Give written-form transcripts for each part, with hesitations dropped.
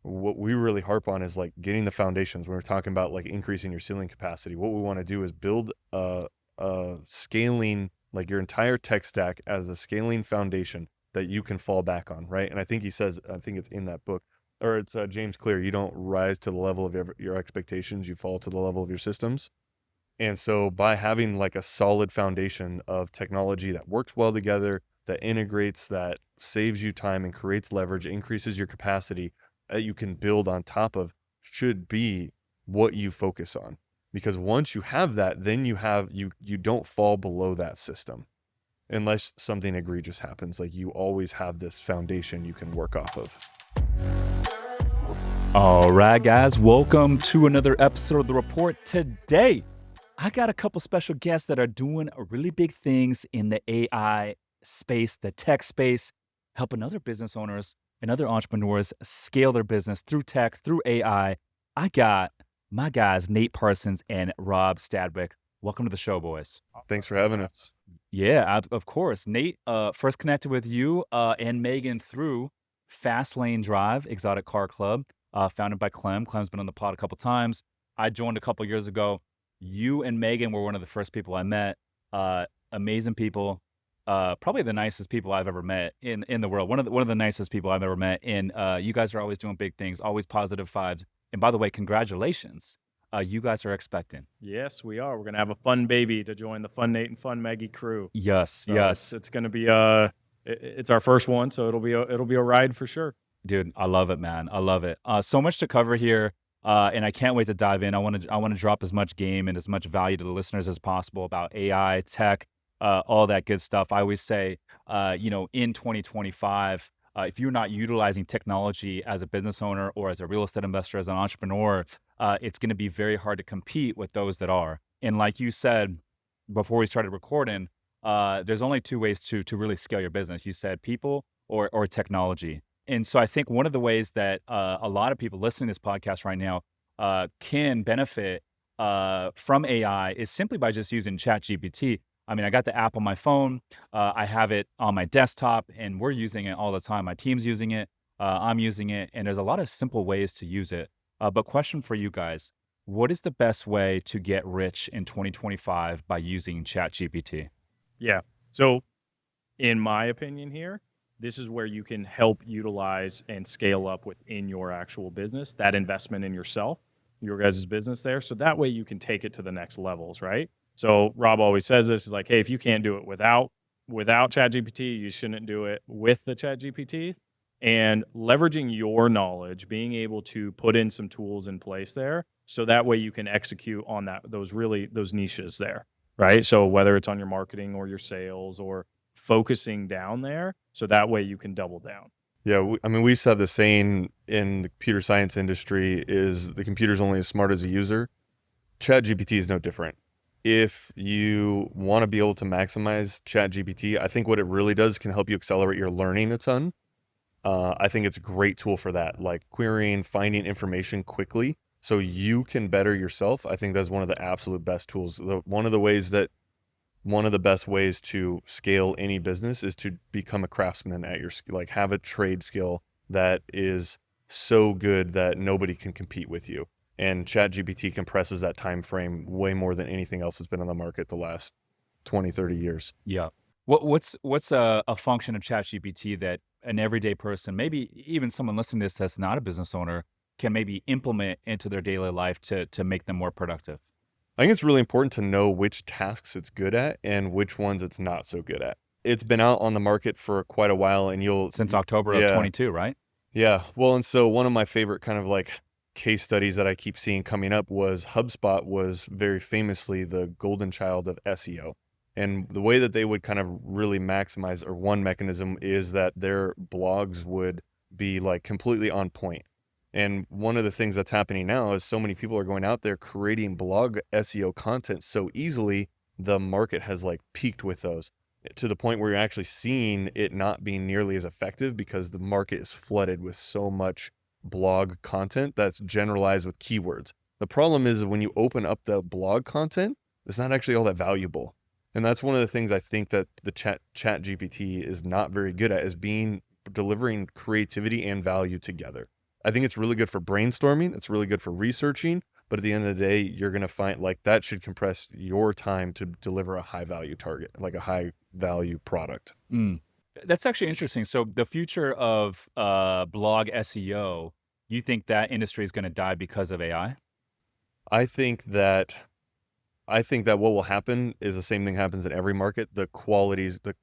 what we really harp on is like getting the foundations. When we're talking about like increasing your ceiling capacity, what we want to do is build a scaling, like your entire tech stack as a scaling foundation that you can fall back on, right? And I think he says, I think it's in that book, or it's James Clear, you don't rise to the level of your expectations, you fall to the level of your systems. And so by having like a solid foundation of technology that works well together, that integrates, that saves you time and creates leverage, increases your capacity that you can build on top of, should be what you focus on. Because once you have that, then you don't fall below that system unless something egregious happens. Like you always have this foundation you can work off of. All right, guys, welcome to another episode of The Report. Today, I got a couple special guests that are doing really big things in the AI space, the tech space, helping other business owners and other entrepreneurs scale their business through tech, through AI. I got my guys, Nate Parsons and Rob Stadnick. Welcome to the show, boys. Thanks for having us. Yeah, of course. Nate, first connected with you and Megan through Fast Lane Drive, Exotic Car Club, founded by Clem. Clem's been on the pod a couple times. I joined a couple years ago. You and Megan were one of the first people I met. Amazing people. Probably the nicest people I've ever met in the world. One of the nicest people I've ever met. And you guys are always doing big things, always positive vibes. And by the way, congratulations. You guys are expecting. Yes, we are. We're gonna have a fun baby to join the Fun Nate and Fun Maggie crew. Yes, So yes. It's gonna be it's our first one, so it'll be a ride for sure. Dude, I love it, man. I love it. So much to cover here, and I can't wait to dive in. I want to drop as much game and as much value to the listeners as possible about AI, tech, all that good stuff. I always say, in 2025, if you're not utilizing technology as a business owner or as a real estate investor, as an entrepreneur, it's going to be very hard to compete with those that are. And like you said before we started recording, there's only two ways to really scale your business. You said people or technology. And so I think one of the ways that a lot of people listening to this podcast right now can benefit from AI is simply by just using ChatGPT. I mean, I got the app on my phone. I have it on my desktop, and we're using it all the time. My team's using it. I'm using it. And there's a lot of simple ways to use it. But question for you guys, what is the best way to get rich in 2025 by using ChatGPT? Yeah. So, in my opinion here, this is where you can help utilize and scale up within your actual business, that investment in yourself, your guys' business there. So that way you can take it to the next levels, right? So Rob always says this is like, hey, if you can't do it without ChatGPT, you shouldn't do it with the ChatGPT. And leveraging your knowledge, being able to put in some tools in place there, so that way you can execute on those niches there, right? So whether it's on your marketing or your sales or focusing down there, so that way you can double down. Yeah, we used to have the saying in the computer science industry is the computer's only as smart as a user. ChatGPT is no different. If you want to be able to maximize ChatGPT, I think what it really does can help you accelerate your learning a ton. I think it's a great tool for that, like querying, finding information quickly so you can better yourself. I think that's one of the absolute best tools. One of the best ways to scale any business is to become a craftsman at your skill, like have a trade skill that is so good that nobody can compete with you. And ChatGPT compresses that time frame way more than anything else that's been on the market the last 20, 30 years. Yeah. What's a function of ChatGPT that an everyday person, maybe even someone listening to this that's not a business owner, can maybe implement into their daily life to make them more productive? I think it's really important to know which tasks it's good at and which ones it's not so good at. It's been out on the market for quite a while, and since October of 22, right? Yeah. Well, and so one of my favorite kind of like case studies that I keep seeing coming up was HubSpot was very famously the golden child of SEO. And the way that they would kind of really maximize, or one mechanism is that their blogs would be like completely on point. And one of the things that's happening now is so many people are going out there creating blog SEO content so easily, the market has like peaked with those to the point where you're actually seeing it not being nearly as effective because the market is flooded with so much blog content that's generalized with keywords. The problem is when you open up the blog content, it's not actually all that valuable. And that's one of the things I think that the ChatGPT is not very good at, is delivering creativity and value together. I think it's really good for brainstorming. It's really good for researching. But at the end of the day, you're going to find like that should compress your time to deliver a high value target, like a high value product. Mm. That's actually interesting. So the future of blog SEO, you think that industry is going to die because of AI? I think that what will happen is the same thing happens in every market. The quality is going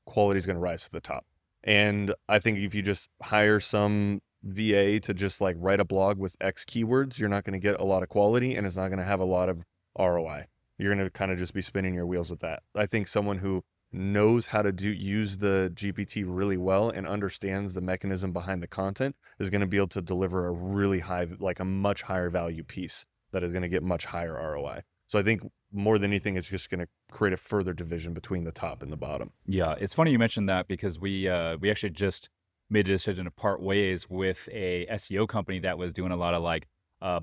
to rise to the top. And I think if you just hire some VA to just like write a blog with X keywords, you're not going to get a lot of quality and it's not going to have a lot of ROI. You're going to kind of just be spinning your wheels with that. I think someone who knows how to use the GPT really well and understands the mechanism behind the content is going to be able to deliver a really high, like a much higher value piece that is going to get much higher ROI. So I think more than anything, it's just going to create a further division between the top and the bottom. Yeah, it's funny you mentioned that because we actually just made a decision to part ways with a SEO company that was doing a lot of like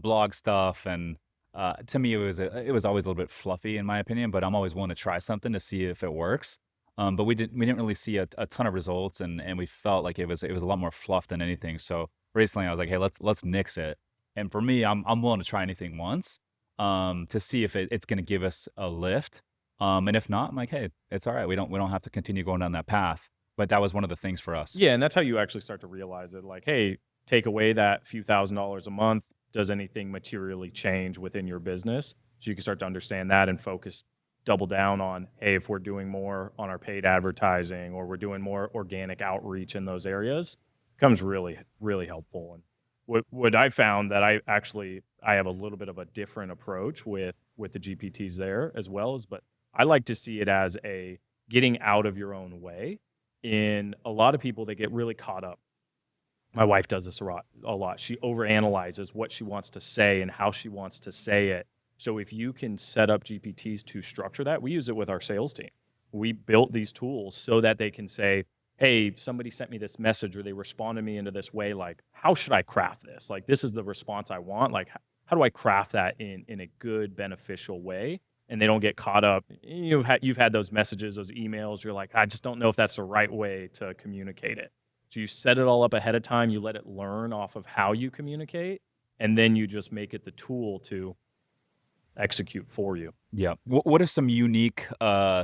blog stuff, and to me it was always a little bit fluffy in my opinion, but I'm always willing to try something to see if it works. But we didn't really see a ton of results, and we felt like it was a lot more fluff than anything. So recently I was like, hey, let's nix it. And for me, I'm willing to try anything once to see if it's going to give us a lift. And if not, I'm like, hey, it's all right. We don't have to continue going down that path. But that was one of the things for us. Yeah, and that's how you actually start to realize it. Like, hey, take away that few $1,000s a month. Does anything materially change within your business? So you can start to understand that and focus, double down on, hey, if we're doing more on our paid advertising or we're doing more organic outreach in those areas, becomes really, really helpful. And what I found that I have a little bit of a different approach with the GPTs there as well as, but I like to see it as a getting out of your own way. In a lot of people, they get really caught up. My wife does this a lot. She overanalyzes what she wants to say and how she wants to say it. So if you can set up GPTs to structure that, we use it with our sales team. We built these tools so that they can say, hey, somebody sent me this message or they responded me into this way. Like, how should I craft this? Like, this is the response I want. Like, how do I craft that in a good, beneficial way? And they don't get caught up. You've had those messages, those emails. You're like, I just don't know if that's the right way to communicate it. So you set it all up ahead of time. You let it learn off of how you communicate, and then you just make it the tool to execute for you. Yeah. What are some unique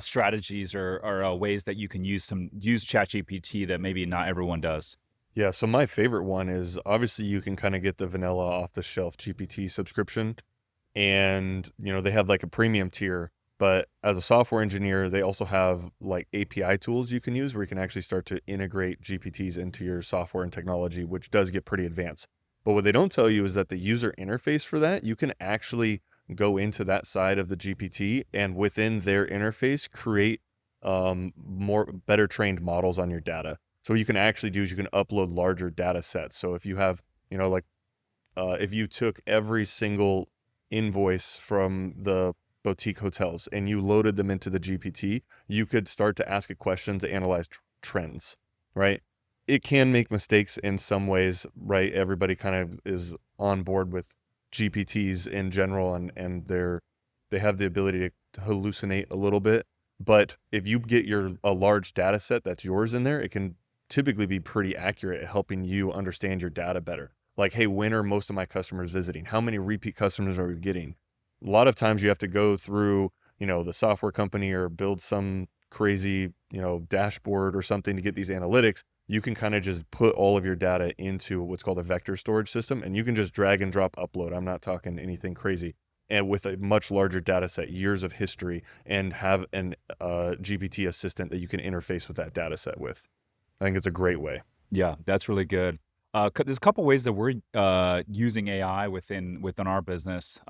strategies or ways that you can use ChatGPT that maybe not everyone does? Yeah, so my favorite one is obviously you can kind of get the vanilla off the shelf GPT subscription. And, they have like a premium tier, but as a software engineer, they also have like API tools you can use where you can actually start to integrate GPTs into your software and technology, which does get pretty advanced. But what they don't tell you is that the user interface for that, you can actually go into that side of the GPT and within their interface, create better trained models on your data. So what you can actually do is you can upload larger data sets. So if you have, if you took every single invoice from the boutique hotels and you loaded them into the GPT, you could start to ask it questions to analyze trends, right? It can make mistakes in some ways, right? Everybody kind of is on board with GPTs in general and they have the ability to hallucinate a little bit. But if you get a large data set that's yours in there, it can typically be pretty accurate at helping you understand your data better. Like, hey, when are most of my customers visiting? How many repeat customers are we getting? A lot of times you have to go through, the software company or build some crazy, dashboard or something to get these analytics. You can kind of just put all of your data into what's called a vector storage system, and you can just drag and drop upload. I'm not talking anything crazy. And with a much larger data set, years of history, and have an GPT assistant that you can interface with that data set with. I think it's a great way. Yeah, that's really good. There's a couple ways that we're using AI within our business.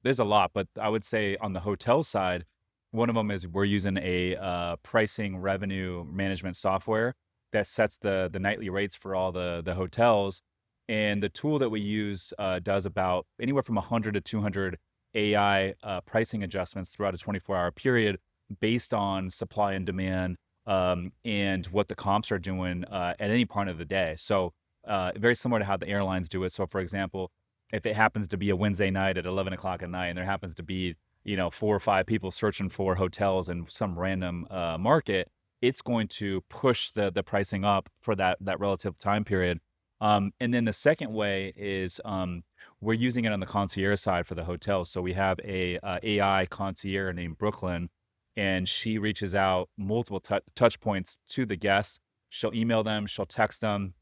There's a lot, but I would say on the hotel side, one of them is we're using a pricing revenue management software that sets the nightly rates for all the hotels. And the tool that we use does about anywhere from 100 to 200 AI pricing adjustments throughout a 24-hour period based on supply and demand and what the comps are doing at any part of the day. So very similar to how the airlines do it. So for example, if it happens to be a Wednesday night at 11 o'clock at night and there happens to be, 4 or 5 people searching for hotels in some random market, it's going to push the pricing up for that relative time period. And then the second way is we're using it on the concierge side for the hotel. So we have a AI concierge named Brooklyn, and she reaches out multiple touch points to the guests. She'll email them, she'll text them,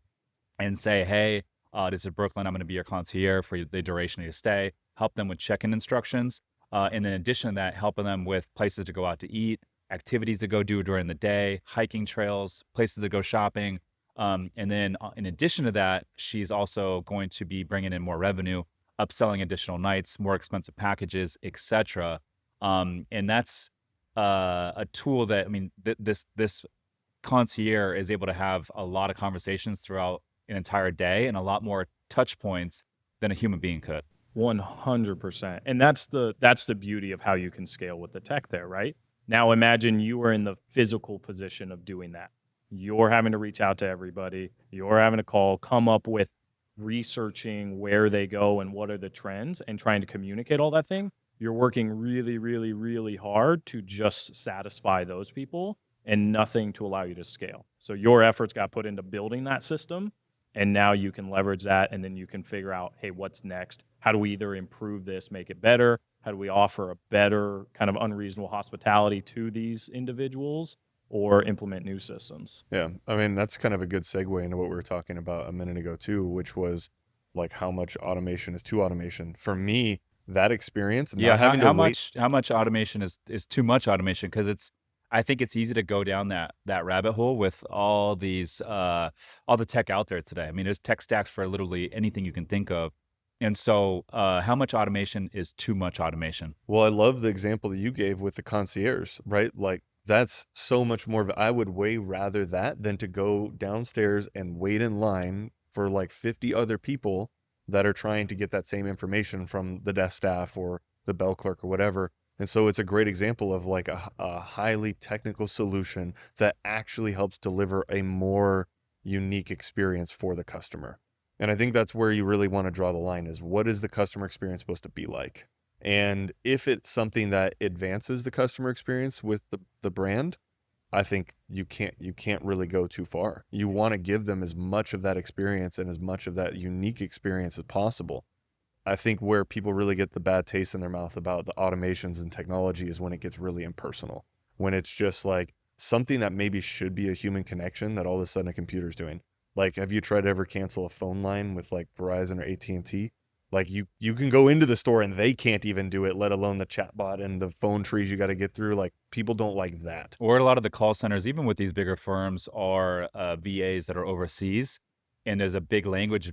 and say, hey, this is Brooklyn. I'm going to be your concierge for the duration of your stay. Help them with check-in instructions. And then in addition to that, helping them with places to go out to eat, activities to go do during the day, hiking trails, places to go shopping. And then in addition to that, she's also going to be bringing in more revenue, upselling additional nights, more expensive packages, etc. And that's a tool that, I mean, this concierge is able to have a lot of conversations throughout an entire day and a lot more touch points than a human being could. 100%. And that's the beauty of how you can scale with the tech there, right? Now imagine you were in the physical position of doing that. You're having to reach out to everybody. You're having to call, come up with researching where they go and what are the trends and trying to communicate all that thing. You're working really, really, really hard to just satisfy those people and nothing to allow you to scale. So your efforts got put into building that system, and now you can leverage that, and then you can figure out, hey, what's next? How do we either improve this, make it better? How do we offer a better kind of unreasonable hospitality to these individuals, or implement new systems? Yeah, I mean, that's kind of a good segue into what we were talking about a minute ago too, which was like how much automation is too automation. For me, that experience, Yeah, not having to how wait. much automation is too much automation? Because I think it's easy to go down that rabbit hole with all these all the tech out there today. I mean, there's tech stacks for literally anything you can think of. And so, how much automation is too much automation? Well, I love the example that you gave with the concierge, right? Like that's so much more I would way rather that than to go downstairs and wait in line for like 50 other people that are trying to get that same information from the desk staff or the bell clerk or whatever. And so it's a great example of like a highly technical solution that actually helps deliver a more unique experience for the customer. And I think that's where you really want to draw the line is what is the customer experience supposed to be like? And if it's something that advances the customer experience with the brand, I think you can't really go too far. You want to give them as much of that experience and as much of that unique experience as possible. I think where people really get the bad taste in their mouth about the automations and technology is when it gets really impersonal. When it's just like something that maybe should be a human connection that all of a sudden a computer's doing. Like, have you tried to ever cancel a phone line with like Verizon or AT&T? Like you can go into the store and they can't even do it, let alone the chatbot and the phone trees you got to get through. Like people don't like that. Or a lot of the call centers, even with these bigger firms, are VAs that are overseas, and there's a big language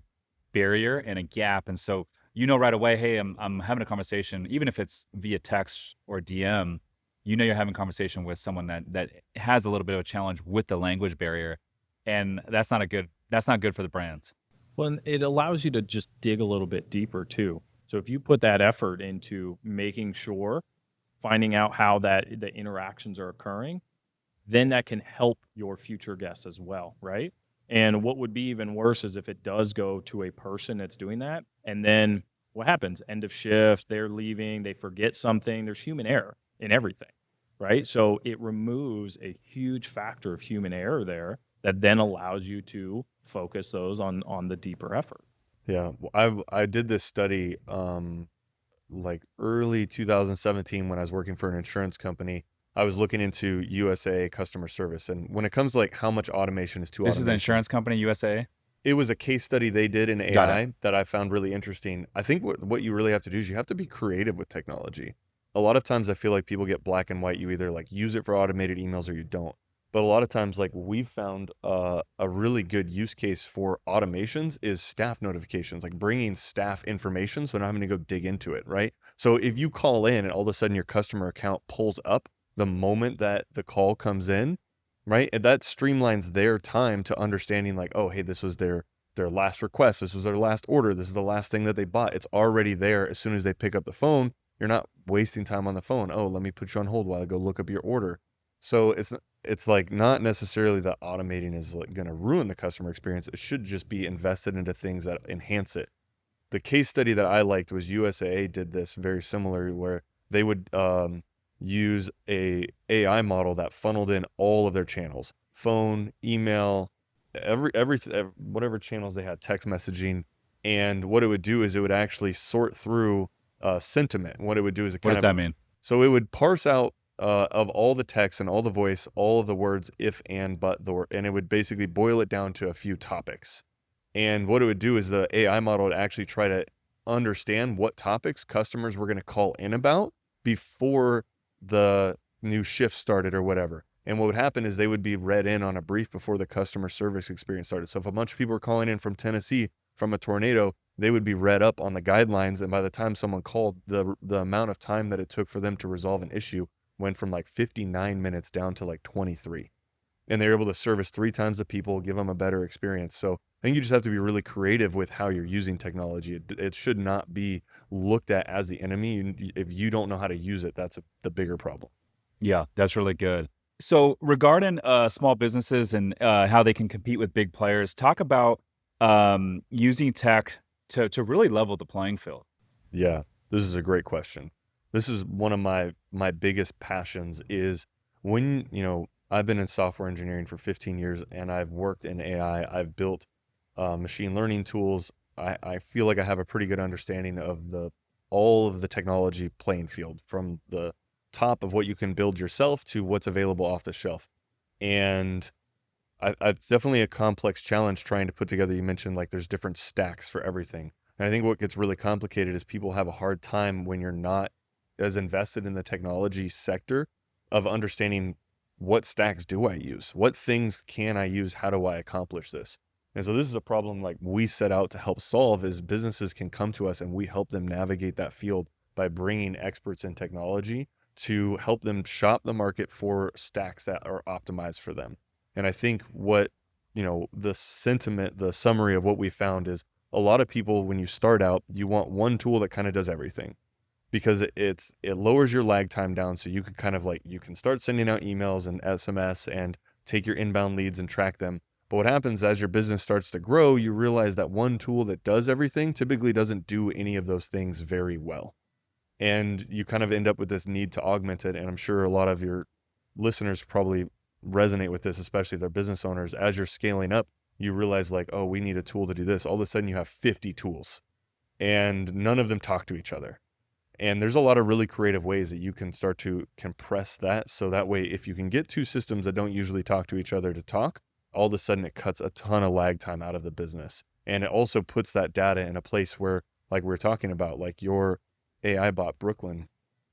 barrier and a gap. And so you know right away, hey, I'm having a conversation, even if it's via text or DM, you know you're having a conversation with someone that has a little bit of a challenge with the language barrier, and that's not good for the brands. Well, and it allows you to just dig a little bit deeper too. So if you put that effort into making sure, finding out how that the interactions are occurring, then that can help your future guests as well, right? And what would be even worse is if it does go to a person that's doing that, and then what happens? End of shift, they're leaving, they forget something. There's human error in everything, right? So it removes a huge factor of human error there that then allows you to focus those on the deeper effort. Yeah, I did this study like early 2017 when I was working for an insurance company. I was looking into USA customer service, and when it comes to like how much automation is too This is the automation, insurance company, USA? it was a case study they did in Got it. AI that I found really interesting. I think what you really have to do is you have to be creative with technology. A lot of times I feel like people get black and white. You either like use it for automated emails or you don't. But a lot of times, like we've found a really good use case for automations is staff notifications, like bringing staff information so they're not having to go dig into it, right? So if you call in and all of a sudden your customer account pulls up the moment that the call comes in, right? And that streamlines their time to understanding like, oh, hey, this was their last request. This was their last order. This is the last thing that they bought. It's already there as soon as they pick up the phone. You're not wasting time on the phone. Oh, let me put you on hold while I go look up your order. So it's like not necessarily that automating is like going to ruin the customer experience. It should just be invested into things that enhance it. The case study that I liked was USAA did this very similar where they would use a AI model that funneled in all of their channels, phone, email, whatever channels they had, text messaging, and what it would do is it would actually sort through sentiment. What it would do is What does that mean? so it would parse out of all the text and all the voice, all of the words if, and, but, and it would basically boil it down to a few topics. And what it would do is the AI model would actually try to understand what topics customers were going to call in about before the new shift started or whatever. And what would happen is they would be read in on a brief before the customer service experience started. So if a bunch of people were calling in from Tennessee from a tornado, they would be read up on the guidelines. And by the time someone called, the amount of time that it took for them to resolve an issue went from like 59 minutes down to like 23. And they're able to service 3 times the people, give them a better experience. So I think you just have to be really creative with how you're using technology. It should not be looked at as the enemy. If you don't know how to use it, that's the bigger problem. Yeah, that's really good. So regarding small businesses and how they can compete with big players, talk about using tech to really level the playing field. Yeah, this is a great question. This is one of my biggest passions is when, I've been in software engineering for 15 years and I've worked in AI. I've built machine learning tools. I feel like I have a pretty good understanding of all of the technology playing field, from the top of what you can build yourself to what's available off the shelf. And it's definitely a complex challenge trying to put together. You mentioned like there's different stacks for everything. And I think what gets really complicated is people have a hard time when you're not as invested in the technology sector of understanding what stacks do I use? What things can I use? How do I accomplish this? And so this is a problem like we set out to help solve, is businesses can come to us and we help them navigate that field by bringing experts in technology to help them shop the market for stacks that are optimized for them. And I think what, the sentiment, the summary of what we found is a lot of people, when you start out, you want one tool that kind of does everything, because it lowers your lag time down. So you can you can start sending out emails and SMS and take your inbound leads and track them. But what happens as your business starts to grow, you realize that one tool that does everything typically doesn't do any of those things very well. And you kind of end up with this need to augment it. And I'm sure a lot of your listeners probably resonate with this, especially if they're business owners. As you're scaling up, you realize like, oh, we need a tool to do this. All of a sudden you have 50 tools and none of them talk to each other. And there's a lot of really creative ways that you can start to compress that. So that way, if you can get 2 systems that don't usually talk to each other to talk, all of a sudden it cuts a ton of lag time out of the business. And it also puts that data in a place where, like we were talking about, like your AI bot, Brooklyn,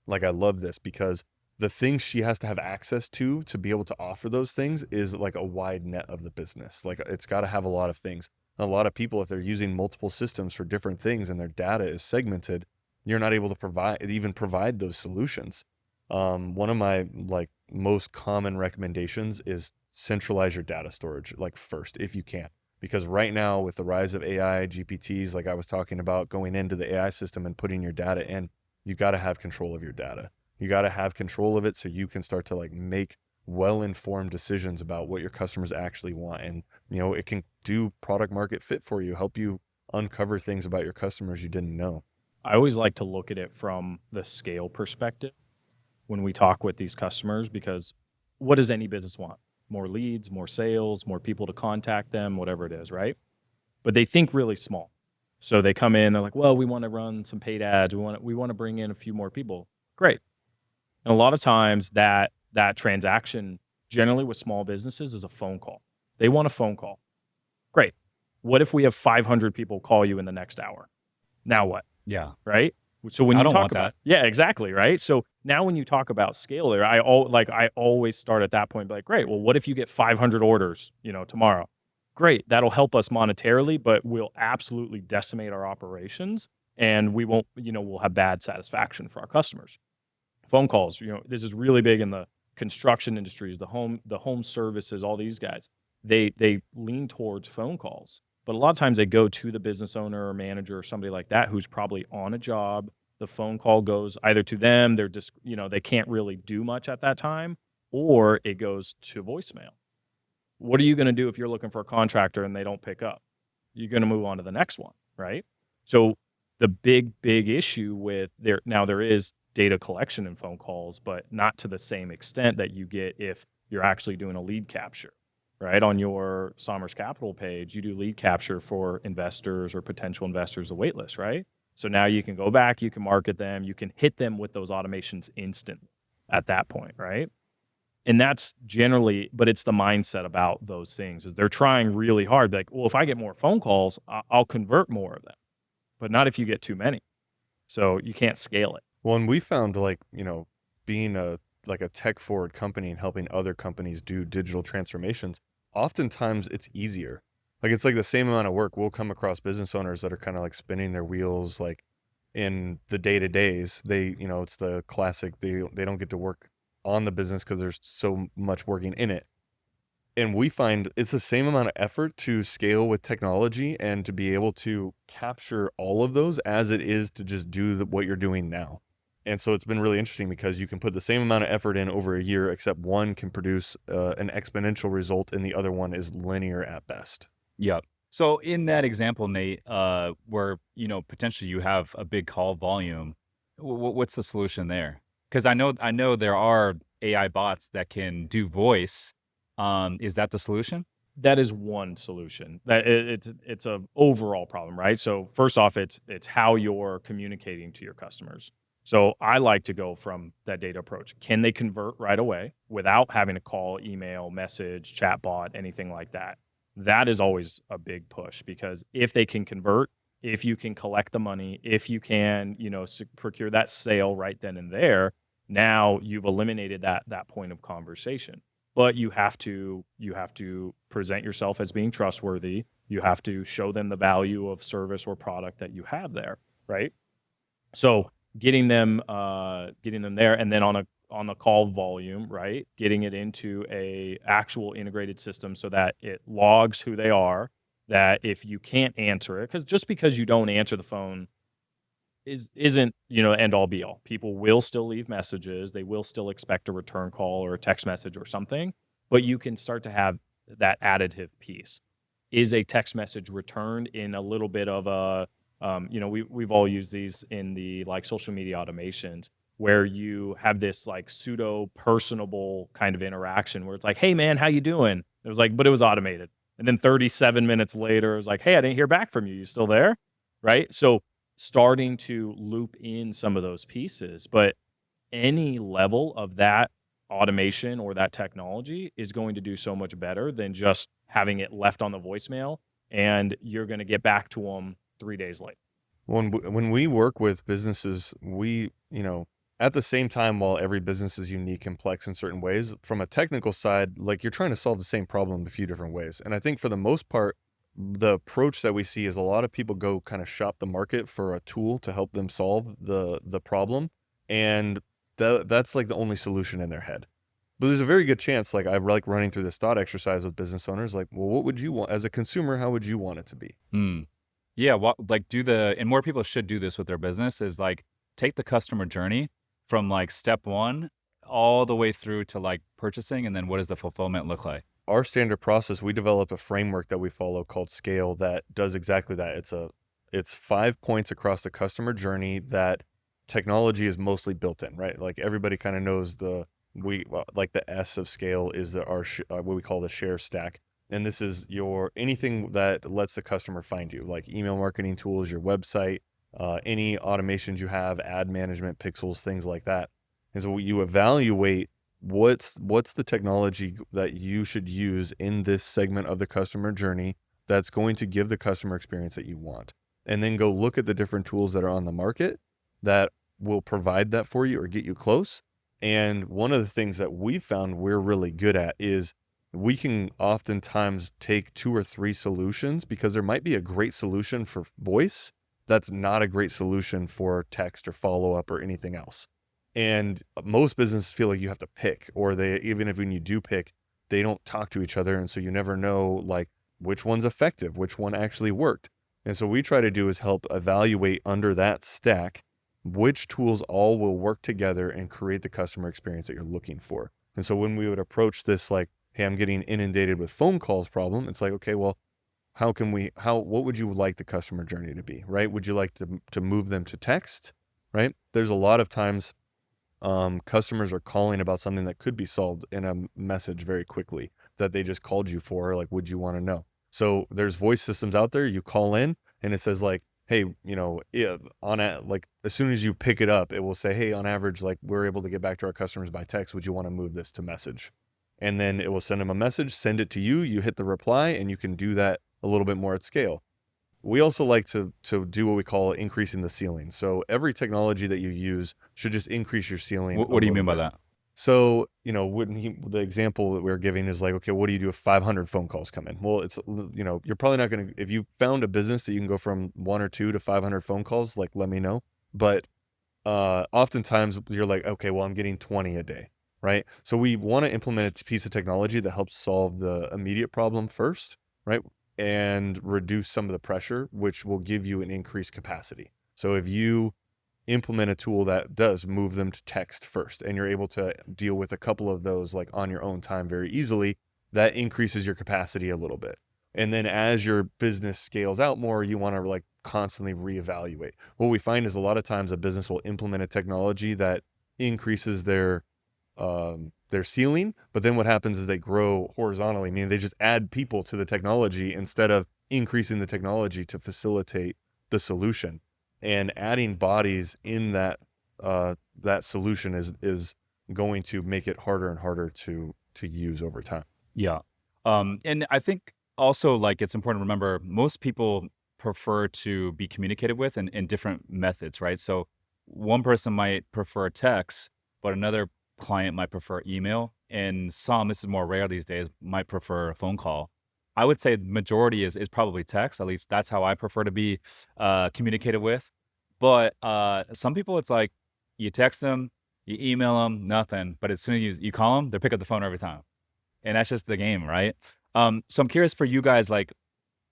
like I love this because the things she has to have access to be able to offer those things is like a wide net of the business. Like it's got to have a lot of things. A lot of people, if they're using multiple systems for different things and their data is segmented, you're not able to provide those solutions. One of my most common recommendations is centralize your data storage first, if you can, because right now with the rise of AI, GPTs, like I was talking about, going into the AI system and putting your data in, you got to have control of your data. You got to have control of it so you can start to make well-informed decisions about what your customers actually want. And, it can do product market fit for you, help you uncover things about your customers you didn't know. I always like to look at it from the scale perspective when we talk with these customers, because what does any business want? More leads, more sales, more people to contact them, whatever it is, right? But they think really small. So they come in, they're like, well, we want to run some paid ads. We want to bring in a few more people. Great. And a lot of times that transaction, generally with small businesses, is a phone call. They want a phone call. Great. What if we have 500 people call you in the next hour? Now what? Yeah. Right. So when you don't talk want about, that. yeah, exactly. Right. So now when you talk about scale there, I always start at that point, like, great. Well, what if you get 500 orders, tomorrow? Great. That'll help us monetarily, but we'll absolutely decimate our operations and we won't, we'll have bad satisfaction for our customers. Phone calls, this is really big in the construction industries, the home services, all these guys, they lean towards phone calls. But a lot of times they go to the business owner or manager or somebody like that who's probably on a job. The phone call goes either to them, they're just, they can't really do much at that time, or it goes to voicemail. What are you going to do if you're looking for a contractor and they don't pick up? You're going to move on to the next one, right? So the big issue with there is data collection in phone calls, but not to the same extent that you get if you're actually doing a lead capture. right? On your Somers Capital page, you do lead capture for investors or potential investors, a wait list, right? So now you can go back, you can market them, you can hit them with those automations instantly at that point, right? And that's generally, but it's the mindset about those things. They're trying really hard. Like, well, if I get more phone calls, I'll convert more of them, but not if you get too many. So you can't scale it. Well, and we found like, being a tech forward company and helping other companies do digital transformations, oftentimes it's easier. Like it's like the same amount of work. We'll come across business owners that are kind of like spinning their wheels like in the day-to-days. It's the classic, they don't get to work on the business because there's so much working in it. And we find it's the same amount of effort to scale with technology and to be able to capture all of those as it is to just do what you're doing now. And so it's been really interesting because you can put the same amount of effort in over a year, except one can produce an exponential result and the other one is linear at best. Yep. So in that example, Nate, where potentially you have a big call volume, what's the solution there? Because I know there are AI bots that can do voice. Is that the solution? That is one solution. That it's a overall problem, right? So first off, it's how you're communicating to your customers. So I like to go from that data approach. Can they convert right away without having to call, email, message, chatbot, anything like that? That is always a big push, because if they can convert, if you can collect the money, if you can, procure that sale right then and there, now you've eliminated that point of conversation. But you have to present yourself as being trustworthy. You have to show them the value of service or product that you have there, right? So getting them there, and then on the call volume, right? Getting it into a actual integrated system so that it logs who they are, that if you can't answer it, because just because you don't answer the phone isn't, end all be all. People will still leave messages. They will still expect a return call or a text message or something, but you can start to have that additive piece. Is a text message returned in a little bit of a, we've all used these in the like social media automations, where you have this like pseudo personable kind of interaction where it's like, hey man, how you doing? It was like, but it was automated. And then 37 minutes later, it was like, hey, I didn't hear back from you. You still there? Right? So starting to loop in some of those pieces, but any level of that automation or that technology is going to do so much better than just having it left on the voicemail and you're going to get back to them 3 days later. When we work with businesses, we, at the same time, while every business is unique and complex in certain ways, from a technical side, like you're trying to solve the same problem a few different ways. And I think for the most part, the approach that we see is a lot of people go kind of shop the market for a tool to help them solve the problem. And that's like the only solution in their head. But there's a very good chance, like I like running through this thought exercise with business owners, like, well, what would you want as a consumer? How would you want it to be? Yeah, and more people should do this with their business, is like take the customer journey from like step one all the way through to like purchasing, and then what does the fulfillment look like? Our standard process, we develop a framework that we follow called Scale that does exactly that. It's 5 points across the customer journey that technology is mostly built in, right? Like everybody kind of knows the S of Scale is what we call the share stack. And this is anything that lets the customer find you, like email marketing tools, your website, any automations you have, ad management, pixels, things like that. And so you evaluate what's the technology that you should use in this segment of the customer journey that's going to give the customer experience that you want. And then go look at the different tools that are on the market that will provide that for you or get you close. And one of the things that we've found we're really good at is we can oftentimes take 2 or 3 solutions, because there might be a great solution for voice that's not a great solution for text or follow-up or anything else. And most businesses feel like you have to pick, or even if when you do pick, they don't talk to each other. And so you never know like which one's effective, which one actually worked. And so what we try to do is help evaluate under that stack which tools all will work together and create the customer experience that you're looking for. And so when we would approach this like, hey, I'm getting inundated with phone calls problem, it's like, okay, well, what would you like the customer journey to be, right? Would you like to move them to text, right? There's a lot of times customers are calling about something that could be solved in a message very quickly. that they just called you for, like, would you want to know? So there's voice systems out there. You call in and it says like, hey, like as soon as you pick it up, it will say, hey, on average, like we're able to get back to our customers by text. Would you want to move this to message? And then it will send them a message, send it to you. You hit the reply, and you can do that a little bit more at scale. We also like to do what we call increasing the ceiling. So every technology that you use should just increase your ceiling. What do you mean by that? So, the example that we're giving is like, okay, what do you do if 500 phone calls come in? Well, it's, you're probably not going to, if you found a business that you can go from 1 or 2 to 500 phone calls, like, let me know. But oftentimes you're like, okay, well, I'm getting 20 a day, right? So we want to implement a piece of technology that helps solve the immediate problem first, right? And reduce some of the pressure, which will give you an increased capacity. So if you implement a tool that does move them to text first, and you're able to deal with a couple of those like on your own time very easily, that increases your capacity a little bit. And then as your business scales out more, you want to like constantly reevaluate. What we find is a lot of times a business will implement a technology that increases their ceiling, but then what happens is they grow horizontally, meaning they just add people to the technology instead of increasing the technology to facilitate the solution. And adding bodies in that solution is going to make it harder and harder to use over time. Yeah. And I think also like it's important to remember most people prefer to be communicated with in different methods, right? So one person might prefer text, but another client might prefer email, and some, this is more rare these days, might prefer a phone call. I would say the majority is probably text. At least that's how I prefer to be communicated with. But some people, it's like you text them, you email them, nothing. But as soon as you call them, they pick up the phone every time. And that's just the game, right? So I'm curious for you guys, like,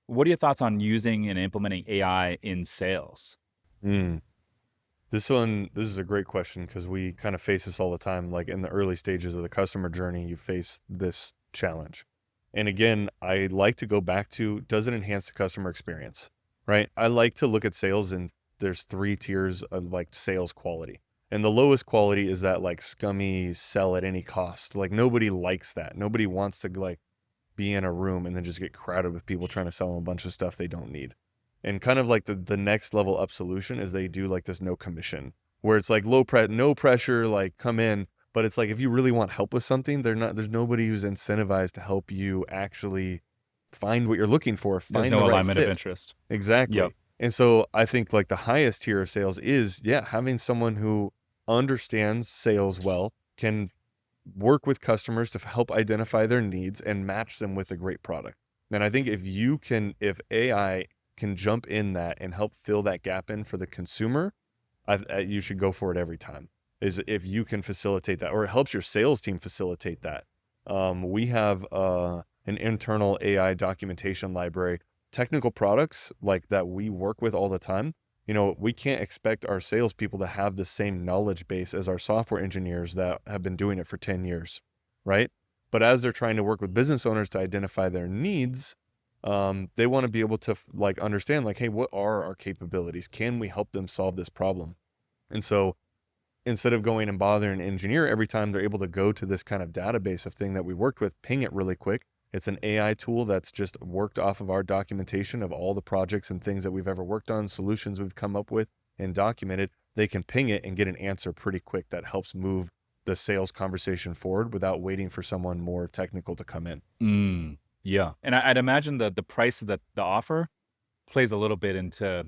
what are your thoughts on using and implementing AI in sales? This is a great question because we kind of face this all the time. Like in the early stages of the customer journey, you face this challenge. And again, I like to go back to, does it enhance the customer experience, right? I like to look at sales, and there's 3 tiers of like sales quality. And the lowest quality is that like scummy sell at any cost. Like nobody likes that. Nobody wants to like be in a room and then just get crowded with people trying to sell them a bunch of stuff they don't need. And kind of like the next level up solution is they do like this no commission, where it's like no pressure, like come in. But it's like, if you really want help with something, there's nobody who's incentivized to help you actually find what you're looking for. There's no alignment of interest. Exactly. Yep. And so I think like the highest tier of sales is, having someone who understands sales well, can work with customers to help identify their needs and match them with a great product. And I think if AI can jump in that and help fill that gap in for the consumer, you should go for it every time. Is if you can facilitate that, or it helps your sales team facilitate that. We have an internal AI documentation library, technical products like that we work with all the time. We can't expect our salespeople to have the same knowledge base as our software engineers that have been doing it for 10 years, right? But as they're trying to work with business owners to identify their needs, they want to be able to like understand like, hey, what are our capabilities? Can we help them solve this problem? And so instead of going and bothering an engineer every time, they're able to go to this kind of database of thing that we worked with, ping it really quick. It's an AI tool that's just worked off of our documentation of all the projects and things that we've ever worked on, solutions we've come up with and documented. They can ping it and get an answer pretty quick that helps move the sales conversation forward without waiting for someone more technical to come in. Yeah. And I'd imagine that the price of the offer plays a little bit into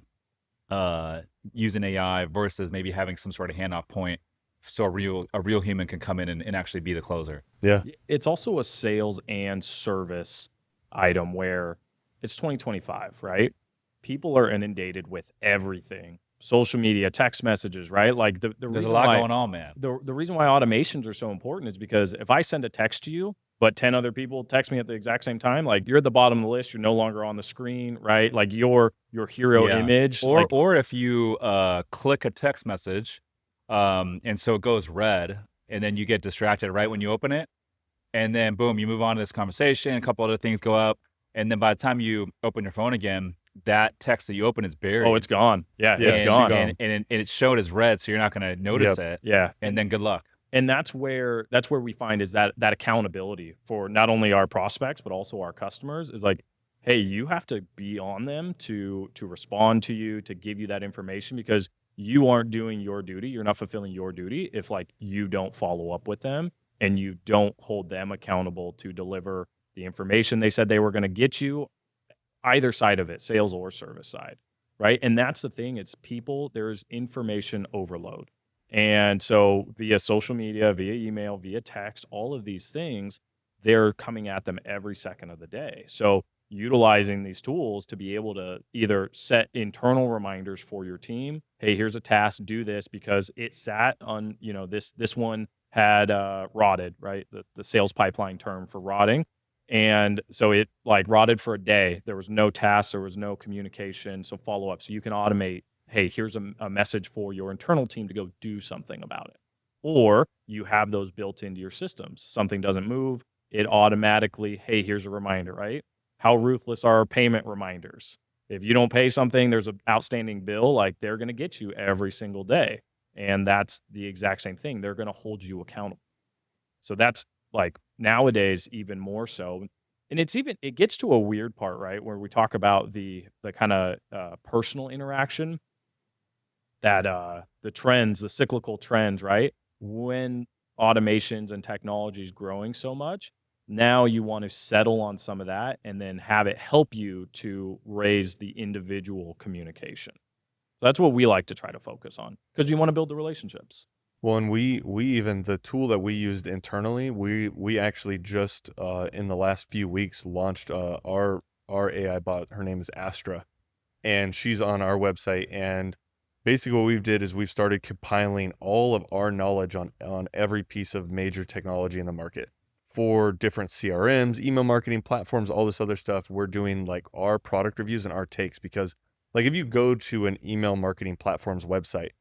using AI versus maybe having some sort of handoff point so a real human can come in and actually be the closer. Yeah. It's also a sales and service item where it's 2025, right? People are inundated with everything. Social media, text messages, right? Like the There's reason a lot why, going on, man. The reason why automations are so important is because if I send a text to you, but 10 other people text me at the exact same time, like you're at the bottom of the list, you're no longer on the screen, right? Like your hero image. Or if you click a text message, and so it goes red, and then you get distracted right when you open it, and then boom, you move on to this conversation, a couple other things go up, and then by the time you open your phone again, that text that you open is buried. Oh, it's gone. Yeah, it's gone. And it showed as red, so you're not going to notice it. Yeah. And then good luck. And that's where we find is that accountability for not only our prospects but also our customers is like, hey, you have to be on them to respond to you, to give you that information, because you aren't doing your duty. You're not fulfilling your duty if like you don't follow up with them and you don't hold them accountable to deliver the information they said they were going to get you, either side of it, sales or service side, right? And that's the thing, it's people, there's information overload. And so via social media, via email, via text, all of these things, they're coming at them every second of the day. So utilizing these tools to be able to either set internal reminders for your team, hey, here's a task, do this because it sat on, this one had rotted, right? The sales pipeline term for rotting. And so it like rotted for a day. There was no tasks, there was no communication, so follow up. So you can automate, hey, here's a message for your internal team to go do something about it. Or you have those built into your systems. Something doesn't move, it automatically, hey, here's a reminder, right? How ruthless are payment reminders? If you don't pay something, there's an outstanding bill, like they're going to get you every single day. And that's the exact same thing. They're going to hold you accountable. So that's like nowadays even more so. And it gets to a weird part, right? Where we talk about the kind of personal interaction that the trends, the cyclical trends, right? When automations and technology is growing so much, now you want to settle on some of that and then have it help you to raise the individual communication. So that's what we like to try to focus on because you want to build the relationships. Well, and we even the tool that we used internally, we actually just in the last few weeks launched our AI bot. Her name is Astra, and she's on our website. And basically, what we've did is we've started compiling all of our knowledge on every piece of major technology in the market for different CRMs, email marketing platforms, all this other stuff. We're doing like our product reviews and our takes because, like, if you go to an email marketing platform's website,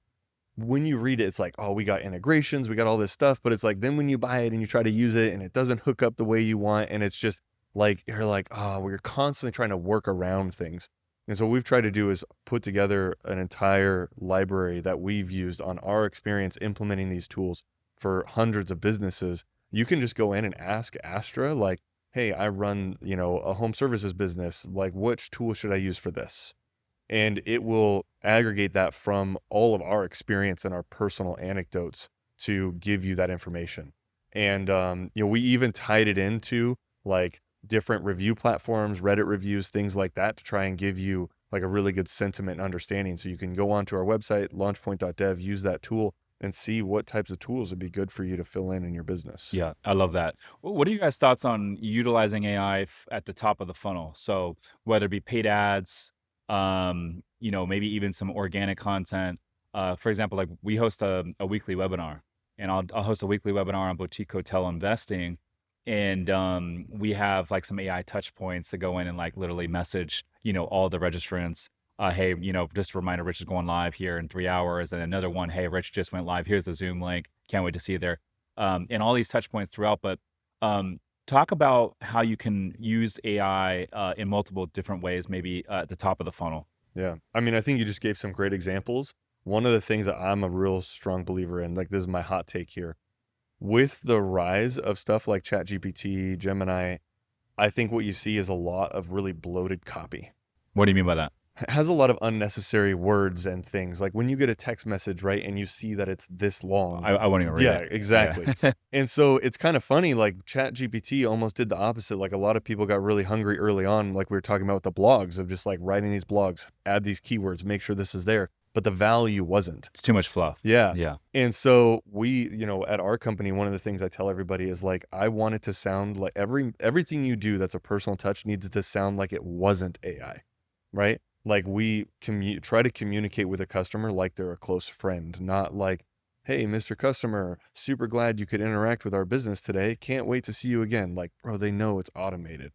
when you read it, it's like, oh, we got integrations, we got all this stuff. But it's like, then when you buy it and you try to use it and it doesn't hook up the way you want, and it's just like, you're like, oh, we're constantly trying to work around things. And so what we've tried to do is put together an entire library that we've used on our experience implementing these tools for hundreds of businesses. You can just go in and ask Astra, like, hey, I run, a home services business. Like, which tool should I use for this? And it will aggregate that from all of our experience and our personal anecdotes to give you that information. And, we even tied it into like different review platforms, Reddit reviews, things like that, to try and give you like a really good sentiment and understanding. So you can go onto our website, launchpoint.dev, use that tool and see what types of tools would be good for you to fill in your business. Yeah, I love that. What are you guys' thoughts on utilizing AI at the top of the funnel? So whether it be paid ads, maybe even some organic content. For example, like we host a weekly webinar, and I'll host a weekly webinar on boutique hotel investing. And we have like some AI touch points to go in and like literally message, all the registrants, hey, just a reminder, Rich is going live here in 3 hours. And another one, hey, Rich just went live. Here's the Zoom link. Can't wait to see you there. And all these touch points throughout. But talk about how you can use AI in multiple different ways, maybe at the top of the funnel. Yeah. I mean, I think you just gave some great examples. One of the things that I'm a real strong believer in, like this is my hot take here, with the rise of stuff like ChatGPT, Gemini, I think what you see is a lot of really bloated copy. What do you mean by that? It has a lot of unnecessary words and things. Like when you get a text message, right, and you see that it's this long. I won't even read it. Yeah, exactly. Yeah. And so it's kind of funny, like ChatGPT almost did the opposite. Like a lot of people got really hungry early on, like we were talking about with the blogs, of just like writing these blogs, add these keywords, make sure this is there. But the value wasn't. It's too much fluff. Yeah. Yeah. And so we, at our company, one of the things I tell everybody is like, I want it to sound like everything you do that's a personal touch needs to sound like it wasn't AI, right? Like we try to communicate with a customer like they're a close friend, not like, hey, Mr. Customer, super glad you could interact with our business today. Can't wait to see you again. Like, bro, they know it's automated,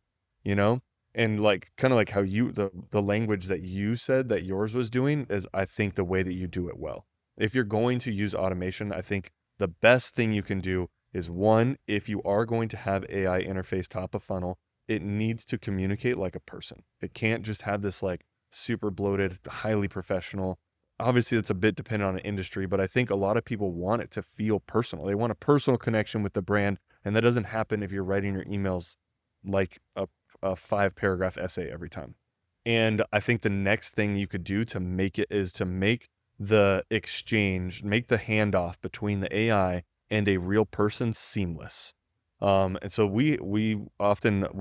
And like, kind of like how the language that you said that yours was doing is, I think, the way that you do it well. If you're going to use automation, I think the best thing you can do is, one, if you are going to have AI interface top of funnel, it needs to communicate like a person. It can't just have this like super bloated, highly professional obviously it's a bit dependent on the industry, but I think a lot of people want it to feel personal. They want a personal connection with the brand, and that doesn't happen if you're writing your emails like a 5-paragraph essay every time. And I think the next thing you could do to make it is to make the exchange, make the handoff between the AI and a real person seamless. And so we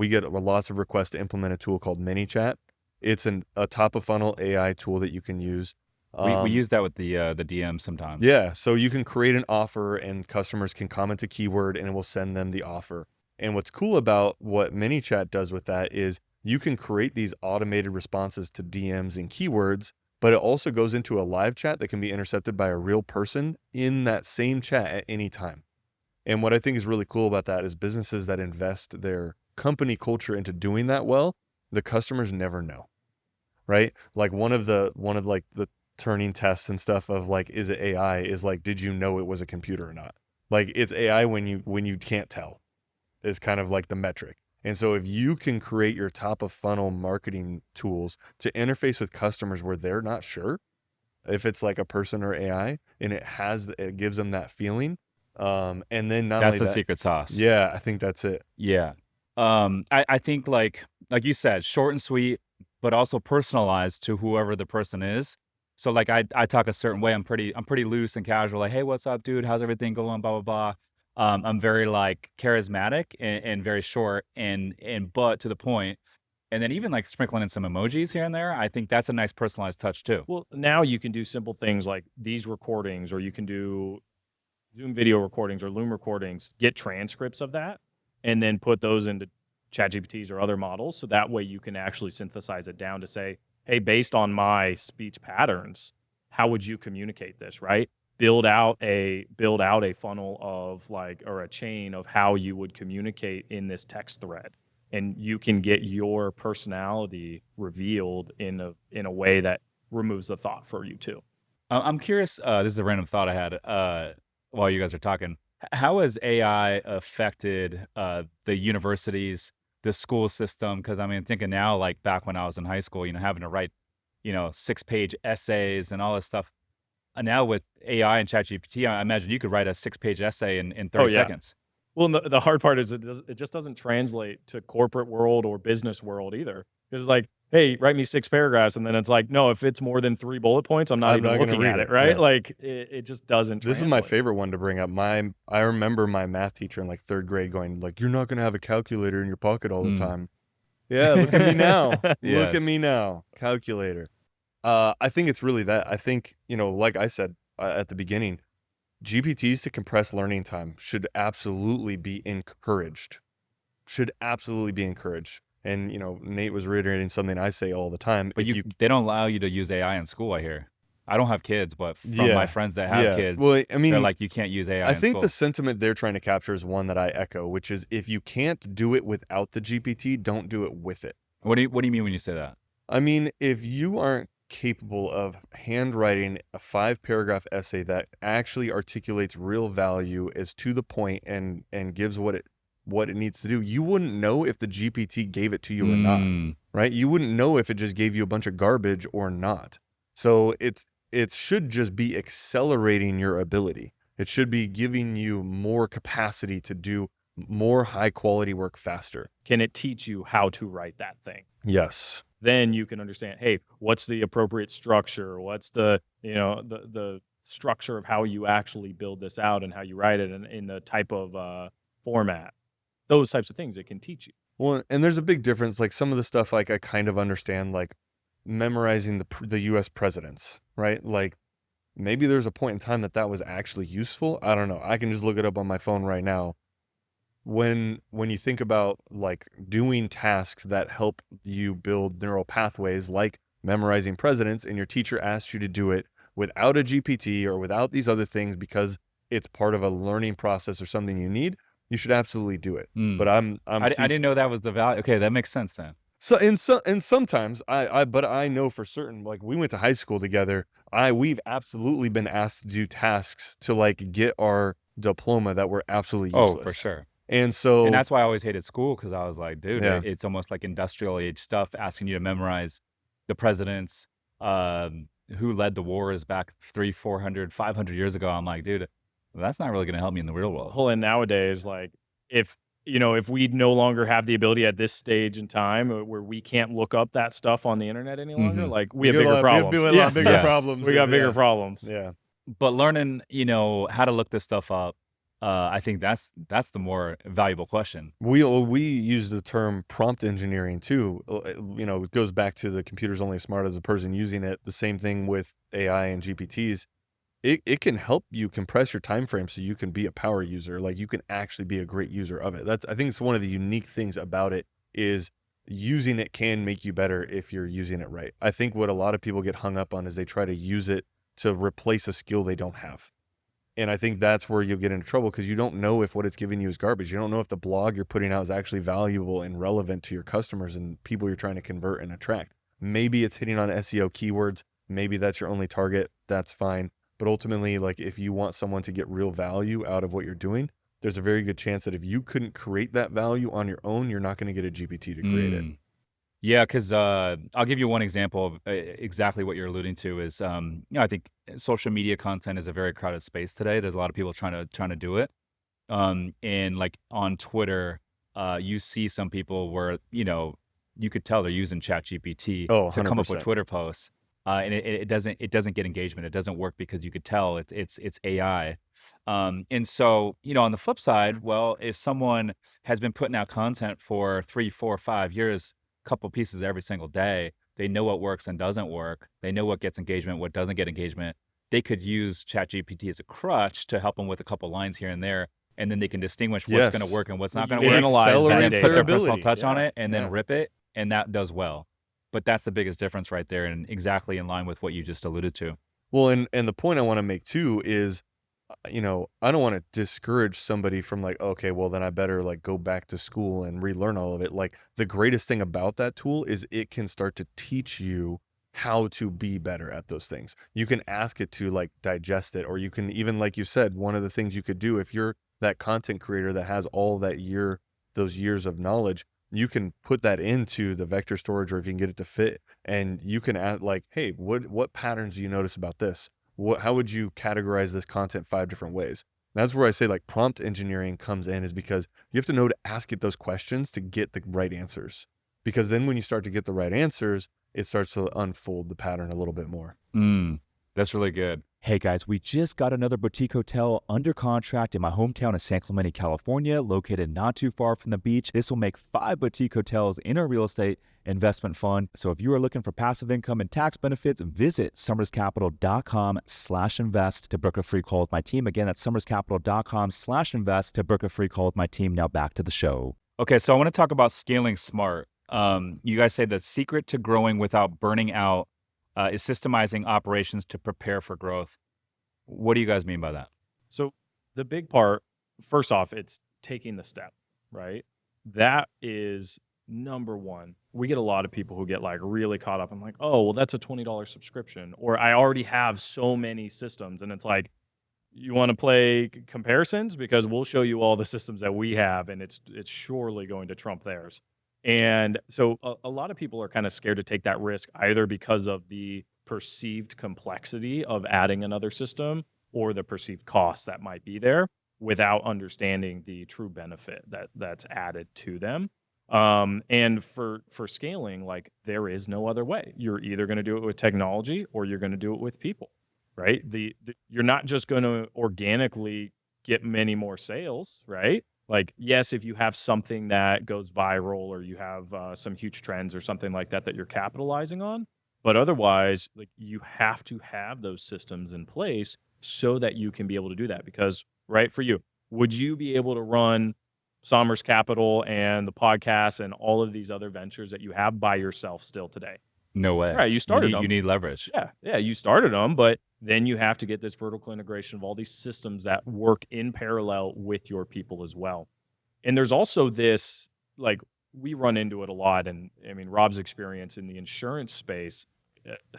get lots of requests to implement a tool called ManyChat. It's a top of funnel AI tool that you can use. We use that with the DM sometimes. Yeah, so you can create an offer and customers can comment a keyword and it will send them the offer. And what's cool about what ManyChat does with that is you can create these automated responses to DMs and keywords, but it also goes into a live chat that can be intercepted by a real person in that same chat at any time. And what I think is really cool about that is businesses that invest their company culture into doing that well, the customers never know, right? Like one of the turning tests and stuff of like, is it AI, is like, did you know it was a computer or not? Like it's AI when you can't tell is kind of like the metric. And so if you can create your top of funnel marketing tools to interface with customers where they're not sure if it's like a person or AI, and it gives them that feeling. And then not That's only the that, secret sauce. yeah, I think that's it. Yeah. I think like you said, short and sweet, but also personalized to whoever the person is. So like I talk a certain way. I'm pretty loose and casual. Like, hey, what's up, dude? How's everything going? Blah blah blah. I'm very like charismatic and very short and but to the point. And then even like sprinkling in some emojis here and there. I think that's a nice personalized touch too. Well, now you can do simple things like these recordings, or you can do Zoom video recordings or Loom recordings, get transcripts of that, and then put those into ChatGPTs or other models. So that way you can actually synthesize it down to say, hey, based on my speech patterns, how would you communicate this, right? Build out a funnel of like, or a chain of how you would communicate in this text thread. And you can get your personality revealed in a way that removes the thought for you too. I'm curious. This is a random thought I had while you guys are talking. How has AI affected the universities, the school system? Because I mean, thinking now, like back when I was in high school, having to write, 6-page essays and all this stuff. Now with AI and ChatGPT, I imagine you could write a 6-page essay in 30 seconds. Well, and the hard part is it just doesn't translate to corporate world or business world either. Because it's like, hey, write me 6 paragraphs, and then it's like, no, if it's more than 3 bullet points, I'm not even looking at it, right? Yeah. Like it just doesn't. This is my favorite one to bring up. I remember my math teacher in like 3rd grade going like, "You're not gonna have a calculator in your pocket all the time." Yeah, look at me now. Look at me now, calculator. I think it's really that. I think like I said at the beginning, GPTs to compress learning time should absolutely be encouraged. And Nate was reiterating something I say all the time. But they don't allow you to use AI in school, I hear. I don't have kids, but from my friends that have kids, well, I mean, they're like, you can't use AI I in think school. the sentiment they're trying to capture is one that I echo, which is if you can't do it without the GPT, don't do it with it. What do you mean when you say that? I mean, if you aren't capable of handwriting a 5-paragraph essay that actually articulates real value, is to the point, and gives what it needs to do, you wouldn't know if the GPT gave it to you or not, right? You wouldn't know if it just gave you a bunch of garbage or not. So it should just be accelerating your ability. It should be giving you more capacity to do more high quality work faster. Can it teach you how to write that thing? Yes. Then you can understand, hey, what's the appropriate structure? What's the structure of how you actually build this out and how you write it in the type of format. Those types of things it can teach you. Well, and there's a big difference. Like some of the stuff, like I kind of understand, like memorizing the U.S. presidents, right? Like maybe there's a point in time that was actually useful. I don't know. I can just look it up on my phone right now. When you think about like doing tasks that help you build neural pathways, like memorizing presidents, and your teacher asks you to do it without a GPT or without these other things because it's part of a learning process or something you need, you should absolutely do it. But I didn't know that was the value. Okay, that makes sense then. So and sometimes but I know for certain, like we went to high school together. We've absolutely been asked to do tasks to like get our diploma that were absolutely useless. Oh, for sure. And that's why I always hated school, because I was like, dude, it's almost like industrial age stuff, asking you to memorize the presidents, who led the wars back 300, 400, 500 years ago. I'm like, dude, that's not really going to help me in the real world. Well, and nowadays, like if if we no longer have the ability at this stage in time where we can't look up that stuff on the internet any longer, Mhm. like we have bigger We have problems. a lot bigger Yes. problems. We got and- bigger yeah. problems. Yeah. But learning, how to look this stuff up, I think that's the more valuable question. We use the term prompt engineering too. It goes back to the computer's only as smart as the person using it. The same thing with AI and GPTs. It can help you compress your time frame so you can be a power user. Like you can actually be a great user of it. I think it's one of the unique things about it is using it can make you better if you're using it right. I think what a lot of people get hung up on is they try to use it to replace a skill they don't have. And I think that's where you'll get into trouble because you don't know if what it's giving you is garbage. You don't know if the blog you're putting out is actually valuable and relevant to your customers and people you're trying to convert and attract. Maybe it's hitting on SEO keywords. Maybe that's your only target. That's fine. But ultimately, like if you want someone to get real value out of what you're doing, there's a very good chance that if you couldn't create that value on your own, you're not going to get a GPT to create it. Yeah, because I'll give you one example of exactly what you're alluding to is, I think social media content is a very crowded space today. There's a lot of people trying to do it. And like on Twitter, you see some people where, you could tell they're using ChatGPT Oh, to come up with 100%. Twitter posts. And it doesn't get engagement. It doesn't work because you could tell it's AI. And so, on the flip side, well, if someone has been putting out content for 3, 4, 5 years, couple pieces every single day, they know what works and doesn't work. They know what gets engagement, what doesn't get engagement. They could use ChatGPT as a crutch to help them with a couple lines here and there, and then they can distinguish what's going Yes. to work and what's not You going to work, analyze that and then data. put their ability. personal touch on Yeah, it, and then yeah. rip it, and that does well. But that's the biggest difference right there, and exactly in line with what you just alluded to. Well, and the point I want to make too is, I don't want to discourage somebody from like, okay, well then I better like go back to school and relearn all of it. Like the greatest thing about that tool is it can start to teach you how to be better at those things. You can ask it to like digest it, or you can even, like you said, one of the things you could do if you're that content creator that has all those years of knowledge, you can put that into the vector storage, or if you can get it to fit, and you can add like, hey, what patterns do you notice about this? How would you categorize this content 5 different ways? That's where I say like prompt engineering comes in, is because you have to know to ask it those questions to get the right answers. Because then when you start to get the right answers, it starts to unfold the pattern a little bit more. That's really good. Hey guys, we just got another boutique hotel under contract in my hometown of San Clemente, California, located not too far from the beach. This will make 5 boutique hotels in our real estate investment fund. So if you are looking for passive income and tax benefits, visit summerscapital.com/invest to book a free call with my team. Again, that's summerscapital.com/invest to book a free call with my team. Now back to the show. Okay, so I want to talk about scaling smart. You guys say the secret to growing without burning out is systemizing operations to prepare for growth. What do you guys mean by that? So the big part, first off, it's taking the step, right? That is number one. We get a lot of people who get like really caught up in like, oh, well, that's a $20 subscription, or I already have so many systems. And it's like, you want to play comparisons? Because we'll show you all the systems that we have, and it's surely going to trump theirs. And so a lot of people are kind of scared to take that risk, either because of the perceived complexity of adding another system or the perceived cost that might be there, without understanding the true benefit that's added to them. And for scaling, like there is no other way. You're either going to do it with technology or you're going to do it with people, right? You're not just going to organically get many more sales, right? Like, yes, if you have something that goes viral, or you have some huge trends or something like that you're capitalizing on, but otherwise, like you have to have those systems in place so that you can be able to do that. Because, right, for you, would you be able to run Somers Capital and the podcast and all of these other ventures that you have by yourself still today? No way. Right, you started them. You need leverage. Yeah, you started them, but then you have to get this vertical integration of all these systems that work in parallel with your people as well. And there's also this, like, we run into it a lot. And I mean, Rob's experience in the insurance space,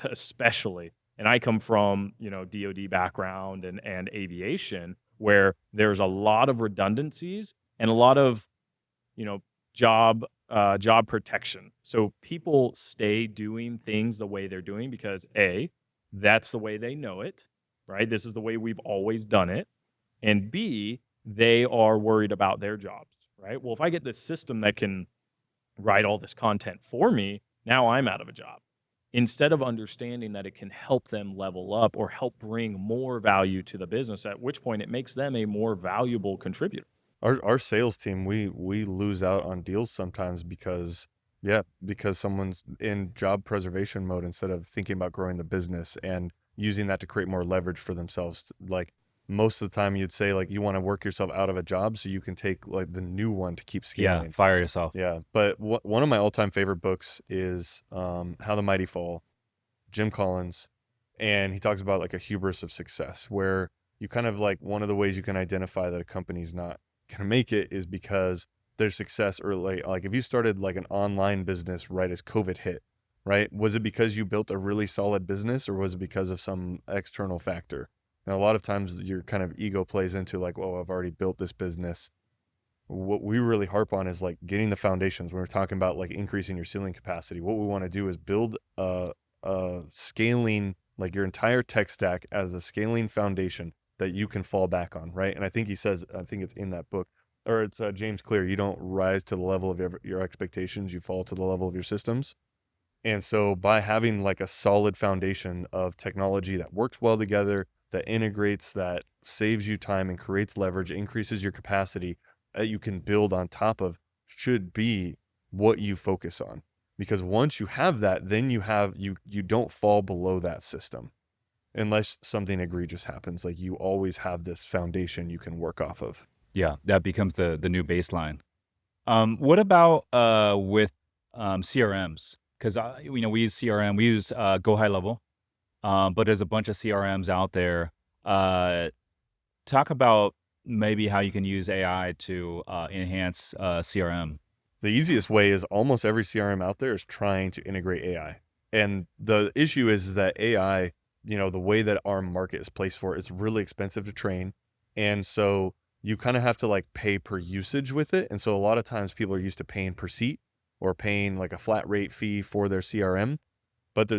especially, and I come from, DoD background and aviation, where there's a lot of redundancies and a lot of, job protection. So people stay doing things the way they're doing because A, that's the way they know it, right? This is the way we've always done it. And B, they are worried about their jobs, right? Well, if I get this system that can write all this content for me, now I'm out of a job. Instead of understanding that it can help them level up or help bring more value to the business, at which point it makes them a more valuable contributor. Our sales team, we lose out on deals sometimes because someone's in job preservation mode instead of thinking about growing the business and using that to create more leverage for themselves. Like most of the time you'd say like you want to work yourself out of a job so you can take like the new one to keep Yeah, scaling. fire yourself. Yeah. But one of my all-time favorite books is How the Mighty Fall, Jim Collins. And he talks about like a hubris of success, where you kind of like one of the ways you can identify that a company's not going to make it is because their success early. Like if you started like an online business right as COVID hit, right? Was it because you built a really solid business, or was it because of some external factor? And a lot of times your kind of ego plays into like, well, I've already built this business. What we really harp on is like getting the foundations. When we're talking about like increasing your ceiling capacity, what we want to do is build a scaling, like your entire tech stack as a scaling foundation that you can fall back on, right? And I think he says, I think it's in that book, or it's James Clear, you don't rise to the level of your expectations, you fall to the level of your systems. And so by having like a solid foundation of technology that works well together, that integrates, that saves you time and creates leverage, increases your capacity, that you can build on top of, should be what you focus on. Because once you have that, then you don't fall below that system unless something egregious happens. Like you always have this foundation you can work off of. Yeah, that becomes the new baseline. What about with CRMs? Because we use CRM, we use Go High Level, but there's a bunch of CRMs out there. Talk about maybe how you can use AI to enhance CRM. The easiest way is almost every CRM out there is trying to integrate AI. And the issue is that AI, the way that our market is placed for, it's really expensive to train. And so you kind of have to like pay per usage with it. And so a lot of times people are used to paying per seat or paying like a flat rate fee for their CRM. But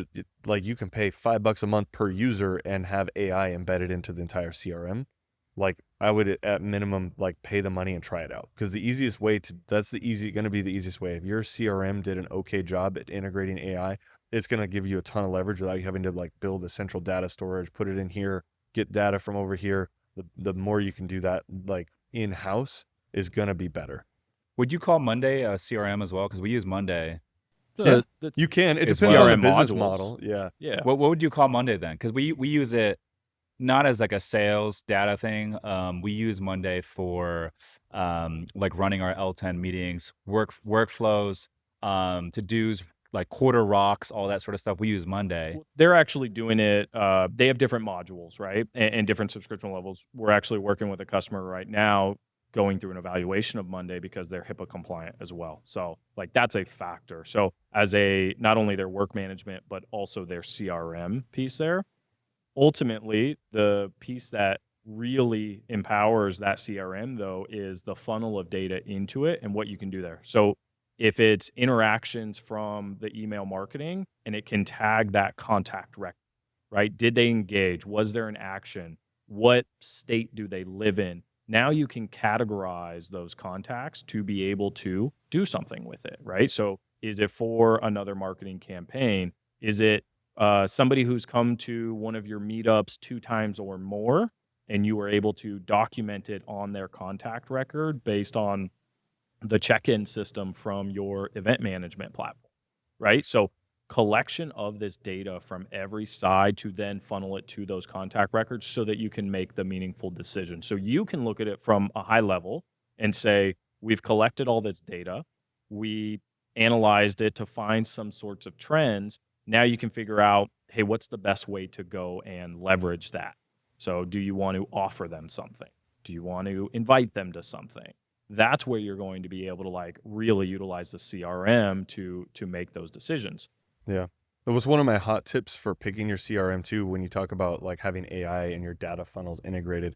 like you can pay $5 a month per user and have AI embedded into the entire CRM. Like I would at minimum like pay the money and try it out, because the easiest way going to be the easiest way. If your CRM did an okay job at integrating AI, it's going to give you a ton of leverage without you having to like build a central data storage, put it in here, get data from over here. The more you can do that like in-house is going to be better. Would you call Monday a CRM as well? Because we use Monday. Yeah, you can. It It's depends on the CRM business modules. model. Yeah. Yeah. What would you call Monday then? Because we use it not as like a sales data thing. We use Monday for like running our L10 meetings, workflows, to-dos, like quarter rocks, all that sort of stuff. We use Monday. They're actually doing it. They have different modules, right? And different subscription levels. We're actually working with a customer right now going through an evaluation of Monday because they're HIPAA compliant as well. So like that's a factor. So as not only their work management, but also their CRM piece there. Ultimately, the piece that really empowers that CRM though is the funnel of data into it and what you can do there. So if it's interactions from the email marketing and it can tag that contact record, right? Did they engage? Was there an action? What state do they live in? Now you can categorize those contacts to be able to do something with it, right? So is it for another marketing campaign? Is it somebody who's come to one of your meetups 2 times or more, and you were able to document it on their contact record based on the check-in system from your event management platform, right? So collection of this data from every side to then funnel it to those contact records so that you can make the meaningful decision. So you can look at it from a high level and say, we've collected all this data, we analyzed it to find some sorts of trends. Now you can figure out, hey, what's the best way to go and leverage that? So do you want to offer them something? Do you want to invite them to something? That's where you're going to be able to like really utilize the CRM to make those decisions. Yeah. That was one of my hot tips for picking your CRM too, when you talk about like having AI and your data funnels integrated.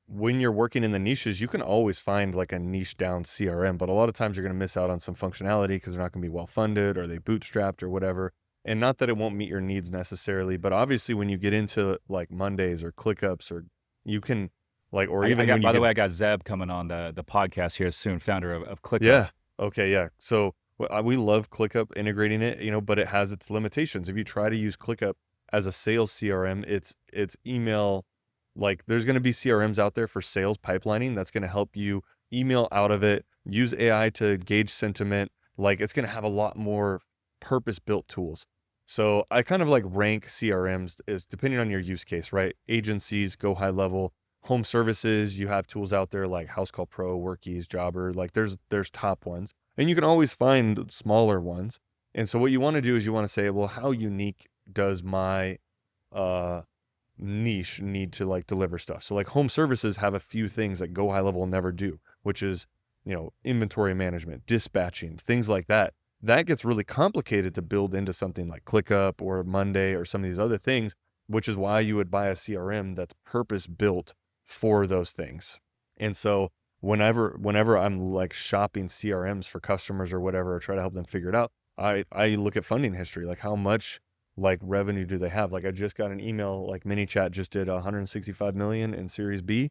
When you're working in the niches, you can always find like a niche down CRM, but a lot of times you're going to miss out on some functionality because they're not going to be well funded or they bootstrapped or whatever. And not that it won't meet your needs necessarily, but obviously when you get into like Mondays or ClickUps, or you can like, or even when you by the get, way, I got Zeb coming on the podcast here soon, founder of ClickUp. yeah, okay, yeah. So we love ClickUp integrating it, but it has its limitations. If you try to use ClickUp as a sales CRM, it's email. Like there's going to be CRMs out there for sales pipelining that's going to help you email out of it, use AI to gauge sentiment. Like it's going to have a lot more purpose-built tools. So I kind of like rank CRMs as depending on your use case, right? Agencies go high level, home services, you have tools out there like House Call Pro, Workies, Jobber, like there's top ones. And you can always find smaller ones. And so what you want to do is you want to say, well, how unique does my niche need to like deliver stuff? So like home services have a few things that go high level will never do, which is, inventory management, dispatching, things like that. That gets really complicated to build into something like ClickUp or Monday or some of these other things, which is why you would buy a CRM that's purpose built for those things. And so whenever I'm like shopping CRMs for customers or whatever, or try to help them figure it out, I look at funding history, like how much like revenue do they have? Like I just got an email, like MiniChat just did 165 million in Series B.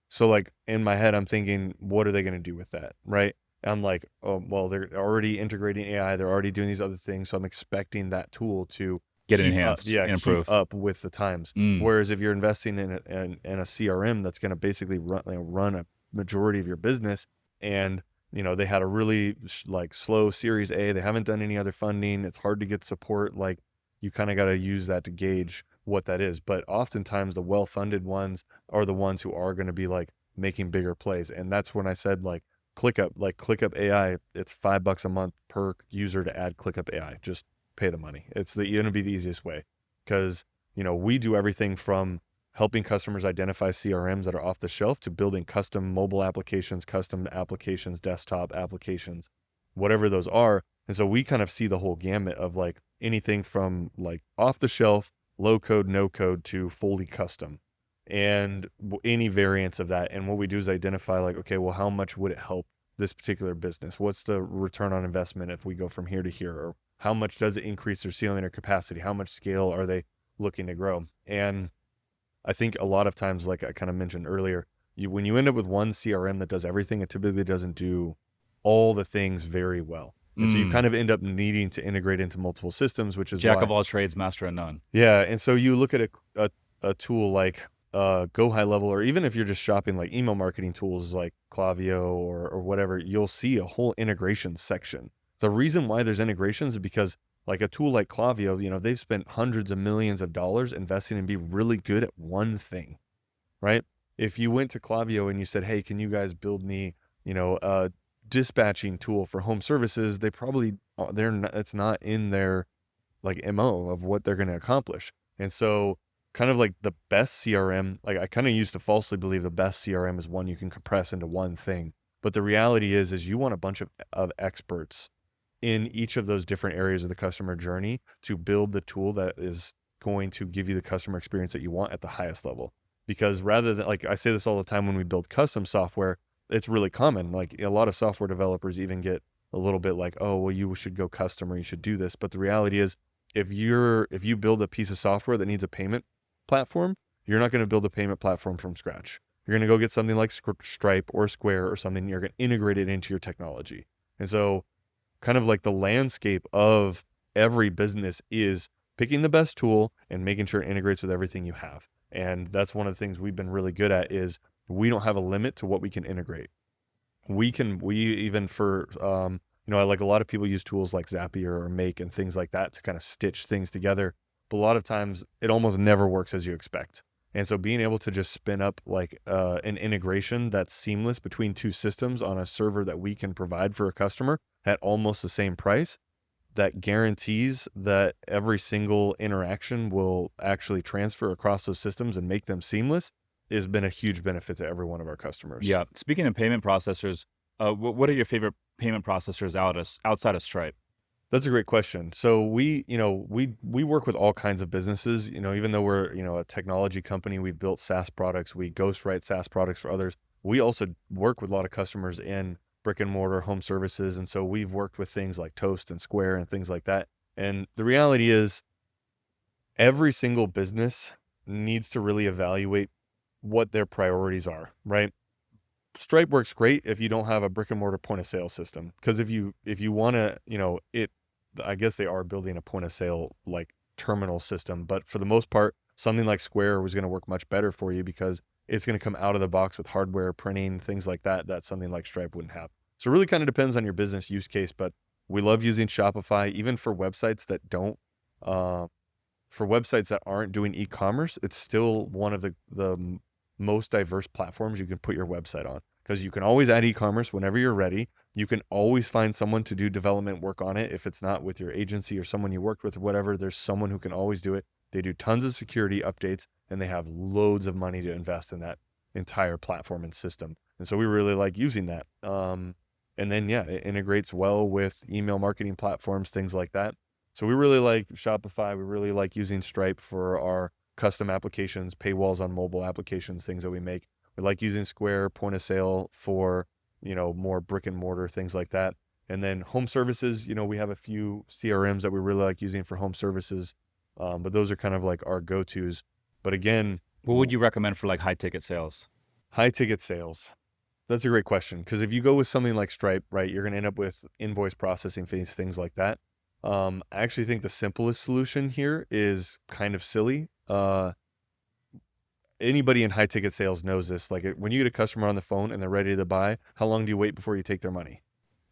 So like in my head, I'm thinking, what are they going to do with that? Right. I'm like, oh, well, they're already integrating AI. They're already doing these other things. So I'm expecting that tool to Get keep enhanced and keep improve. up with the times. Mm. Whereas if you're investing in a CRM that's going to basically run a majority of your business, and they had a really like slow Series A, they haven't done any other funding, it's hard to get support. Like you kind of got to use that to gauge what that is. But oftentimes the well-funded ones are the ones who are going to be like making bigger plays. And that's when I said like ClickUp AI, it's $5 a month per user to add ClickUp AI. Just pay the money. It's going to be the easiest way, because, we do everything from helping customers identify CRMs that are off the shelf to building custom mobile applications, desktop applications, whatever those are. And so we kind of see the whole gamut of like anything from like off the shelf, low code, no code to fully custom, and any variants of that. And what we do is identify like, okay, well, how much would it help this particular business? What's the return on investment if we go from here to here? Or how much does it increase their ceiling or capacity? How much scale are they looking to grow? And I think a lot of times, like I kind of mentioned earlier, when you end up with one CRM that does everything, it typically doesn't do all the things very well. And so you kind of end up needing to integrate into multiple systems, which is Jack of all trades, master of none. Yeah. And so you look at a tool like Go High Level, or even if you're just shopping like email marketing tools like Klaviyo or whatever, you'll see a whole integration section. The reason why there's integrations is because like a tool like Klaviyo, they've spent hundreds of millions of dollars investing in be really good at one thing, right? If you went to Klaviyo and you said, hey, can you guys build me, a dispatching tool for home services, they probably, it's not in their like MO of what they're going to accomplish. And so kind of like the best CRM, like I kind of used to falsely believe the best CRM is one you can compress into one thing. But the reality is you want a bunch of experts in each of those different areas of the customer journey to build the tool that is going to give you the customer experience that you want at the highest level. Because rather than, like I say this all the time when we build custom software, it's really common. Like a lot of software developers even get a little bit like, oh, well, you should go custom or you should do this. But the reality is if you build a piece of software that needs a payment platform, you're not going to build a payment platform from scratch. You're going to go get something like Stripe or Square or something, and you're going to integrate it into your technology. And so kind of like the landscape of every business is picking the best tool and making sure it integrates with everything you have. And that's one of the things we've been really good at is we don't have a limit to what we can integrate. We even for, like a lot of people use tools like Zapier or Make and things like that to kind of stitch things together. But a lot of times it almost never works as you expect. And so being able to just spin up like an integration that's seamless between two systems on a server that we can provide for a customer at almost the same price, that guarantees that every single interaction will actually transfer across those systems and make them seamless, has been a huge benefit to every one of our customers. Yeah. Speaking of payment processors, what are your favorite payment processors outside of Stripe? That's a great question. So we work with all kinds of businesses, even though we're, a technology company, we've built SaaS products, we ghostwrite SaaS products for others. We also work with a lot of customers in brick and mortar home services. And so we've worked with things like Toast and Square and things like that. And the reality is every single business needs to really evaluate what their priorities are, right? Stripe works great if you don't have a brick and mortar point of sale system. Because if you want to, I guess they are building a point of sale like terminal system, but for the most part, something like Square was going to work much better for you because it's going to come out of the box with hardware, printing, things like that, that something like Stripe wouldn't have. So it really kind of depends on your business use case, but we love using Shopify, even for websites that don't, for websites that aren't doing e-commerce. It's still one of the most diverse platforms you can put your website on, because you can always add e-commerce whenever you're ready. You can always find someone to do development work on it. If it's not with your agency or someone you worked with or whatever, there's someone who can always do it. They do tons of security updates, and they have loads of money to invest in that entire platform and system. And so we really like using that. And then, yeah, it integrates well with email marketing platforms, things like that. So we really like Shopify. We really like using Stripe for our custom applications, paywalls on mobile applications, things that we make. We like using Square point of sale for, more brick and mortar, things like that. And then home services, we have a few CRMs that we really like using for home services. But those are kind of like our go-tos. But again, What would you recommend for like high ticket sales? high ticket sales. That's a great question. Because if you go with something like Stripe, right, you're going to end up with invoice processing fees, things like that. I actually think the simplest solution here is kind of silly. Anybody in high ticket sales knows this. Like when you get a customer on the phone and they're ready to buy, how long do you wait before you take their money?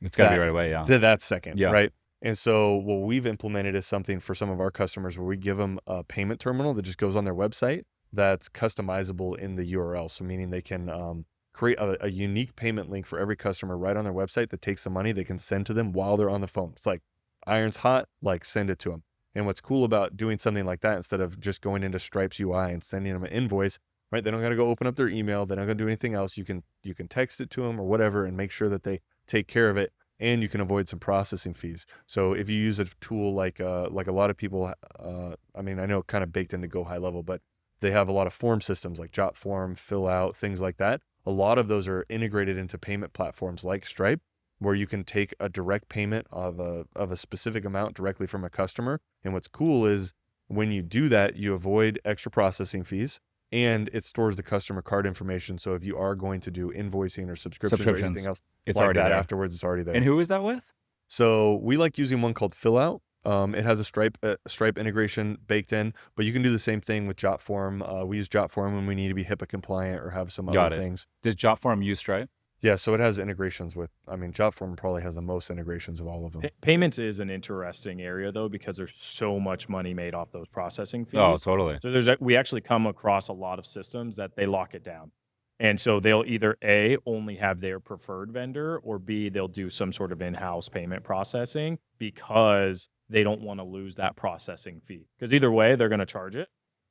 It's got to be right away, yeah. That second, Yeah. right? And so what we've implemented is something for some of our customers where we give them a payment terminal that just goes on their website that's customizable in the URL. So meaning they can create a unique payment link for every customer right on their website that takes the money they can send to them while they're on the phone. It's like iron's hot, like send it to them. And what's cool about doing something like that, instead of just going into Stripe's UI and sending them an invoice, right? They don't got to go open up their email. They're not going to do anything else. You can text it to them or whatever and make sure that they take care of it. And you can avoid some processing fees. So if you use a tool like a lot of people, I know kind of baked into Go High Level, but they have a lot of form systems like JotForm, Fill Out, things like that. A lot of those are integrated into payment platforms like Stripe, where you can take a direct payment of a specific amount directly from a customer. And what's cool is when you do that, you avoid extra processing fees. And it stores the customer card information. So if you are going to do invoicing or subscriptions or anything else, it's like already that there. afterwards, it's already there. And who is that with? So we like using one called Fill Out. It has a Stripe integration baked in, but you can do the same thing with JotForm. We use JotForm when we need to be HIPAA compliant or have some other things. Does JotForm use Stripe? Yeah, so it has integrations with, JotForm probably has the most integrations of all of them. Payments is an interesting area, though, because there's so much money made off those processing fees. Oh, totally. So we actually come across a lot of systems that they lock it down. And so they'll either A, only have their preferred vendor, or B, they'll do some sort of in-house payment processing because they don't want to lose that processing fee. Because either way, they're going to charge it.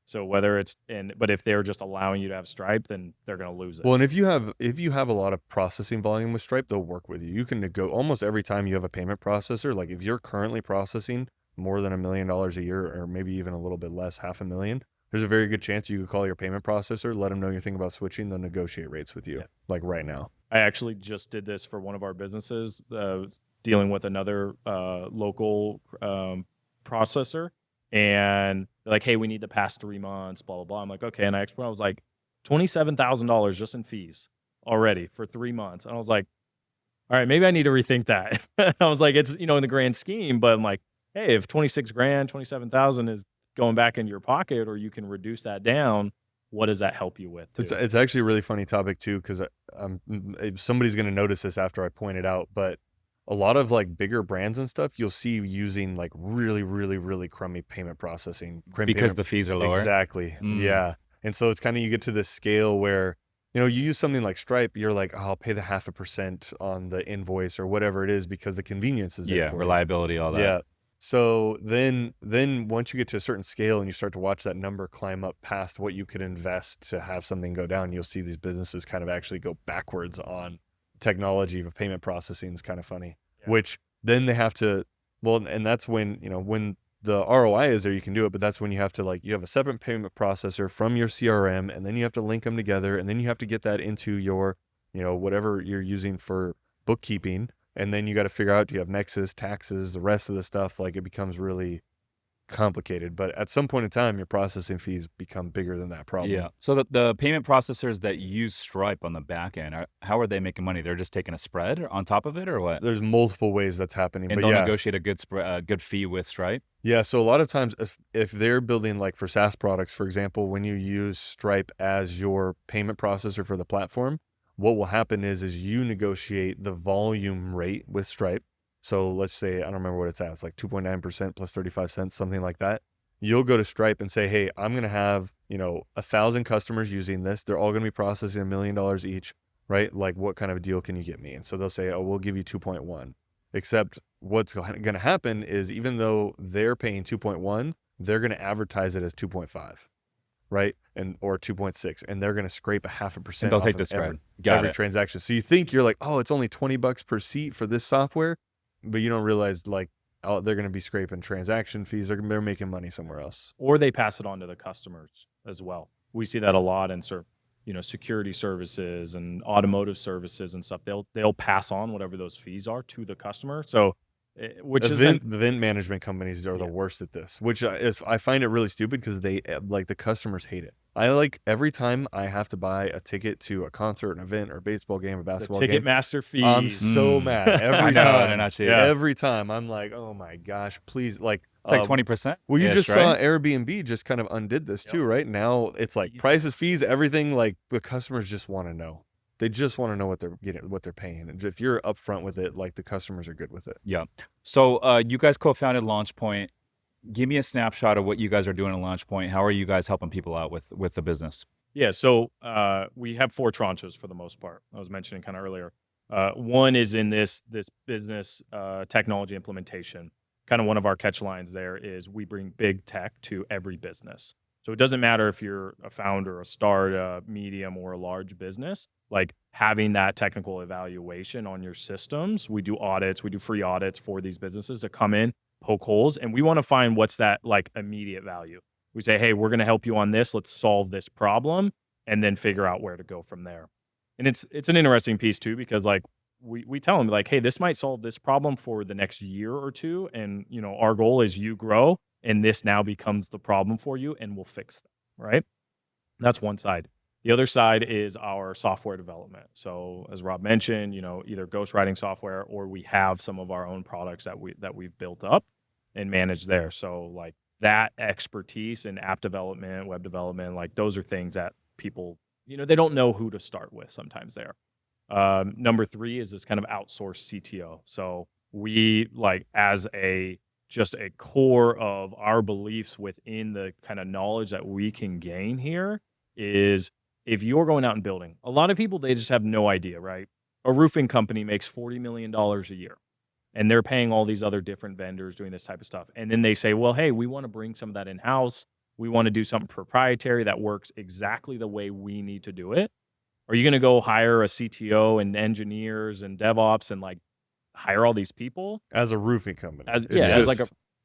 So but if they're just allowing you to have Stripe, then they're going to lose it. Well, and if you have a lot of processing volume with Stripe, they'll work with you. You can almost every time you have a payment processor. Like if you're currently processing more than $1 million a year, or maybe even a little bit less, $500,000, there's a very good chance you could call your payment processor, let them know you're thinking about switching, they'll negotiate rates with you, like right now. I actually just did this for one of our businesses, dealing with another local processor. And they're like, hey, we need to pass 3 months, blah, blah, blah. I'm like, okay. And I was like, $27,000 just in fees already for 3 months. And I was like, all right, maybe I need to rethink that. I was like, it's, in the grand scheme, but I'm like, hey, if 26 grand, 27,000 is going back in your pocket, or you can reduce that down, what does that help you with? It's actually a really funny topic too, because somebody's going to notice this after I point it out, but a lot of like bigger brands and stuff, you'll see using like really, really, really crummy payment processing. Because the fees are lower? Exactly. Yeah. And so it's kind of, you get to this scale where, you use something like Stripe, you're like, oh, I'll pay the 0.5% on the invoice or whatever it is because the convenience is there for reliability, all that. Yeah. So then once you get to a certain scale and you start to watch that number climb up past what you could invest to have something go down, you'll see these businesses kind of actually go backwards on technology. But payment processing is kind of funny, which then they have to, and that's when, when the ROI is there, you can do it, but that's when you have to you have a separate payment processor from your CRM, and then you have to link them together, and then you have to get that into your, whatever you're using for bookkeeping, And then you got to figure out, do you have Nexus, taxes, the rest of the stuff? Like, it becomes really complicated. But at some point in time, your processing fees become bigger than that problem. Yeah. So the payment processors that use Stripe on the back end, how are they making money? They're just taking a spread on top of it, or what? There's multiple ways that's happening. And but they'll yeah. negotiate a good fee with Stripe. Yeah, so a lot of times if they're building, like for SaaS products, for example, when you use Stripe as your payment processor for the platform, what will happen is you negotiate the volume rate with Stripe. So let's say, I don't remember what it's at. It's like 2.9% plus 35 cents, something like that. You'll go to Stripe and say, hey, I'm going to have, 1,000 customers using this. They're all going to be processing $1 million each, right? Like, what kind of a deal can you get me? And so they'll say, oh, we'll give you 2.1. Except what's going to happen is, even though they're paying 2.1, they're going to advertise it as 2.5, right? Or 2.6, and they're going to scrape 0.5%. And they'll take the spread. Every transaction. So you think you're like, oh, it's only $20 per seat for this software, but you don't realize, like, oh, they're going to be scraping transaction fees. They're making money somewhere else. Or they pass it on to the customers as well. We see that a lot in security services and automotive services and stuff. They'll pass on whatever those fees are to the customer. So, which is the event management companies are the worst at this, which I find it really stupid, because they, like, the customers hate it. Every time I have to buy a ticket to a concert, an event, or a baseball game, a basketball game, Ticketmaster fees. I'm so mad every I know, time. they're not cheap. Yeah. Every time I'm like, oh my gosh, please, like, It's like 20%. well, you just right? saw Airbnb just kind of undid this too, right? Now it's like prices, fees, everything. Like, the customers just want to know. They just want to know what they're getting, what they're paying. And if you're upfront with it, like, the customers are good with it. Yeah. So you guys co-founded LaunchPoint. Give me a snapshot of what you guys are doing at LaunchPoint. How are you guys helping people out with the business? Yeah, so we have 4 tranches for the most part. I was mentioning kind of earlier. One is in this business technology implementation. Kind of one of our catch lines there is, we bring big tech to every business. So it doesn't matter if you're a founder, a startup, medium, or a large business, like, having that technical evaluation on your systems. We do audits, we do free audits for these businesses to come in, poke holes, and we want to find what's that, like, immediate value. We say, hey, we're going to help you on this. Let's solve this problem, and then figure out where to go from there. And it's an interesting piece too, because, like, we tell them, like, hey, this might solve this problem for the next year or two. And, our goal is you grow, and this now becomes the problem for you, and we'll fix that, right? That's one side. The other side is our software development. So as Rob mentioned, either ghostwriting software, or we have some of our own products that we've built up and managed there. So, like, that expertise in app development, web development, like, those are things that people, they don't know who to start with sometimes there. Number 3 is this kind of outsourced CTO. So we, like, as just a core of our beliefs within the kind of knowledge that we can gain here is, if you're going out and building, a lot of people, they just have no idea, right? A roofing company makes $40 million a year, and they're paying all these other different vendors doing this type of stuff. And then they say, well, hey, we want to bring some of that in-house. We want to do something proprietary that works exactly the way we need to do it. Are you going to go hire a CTO and engineers and DevOps and, like, hire all these people? As a roofing company.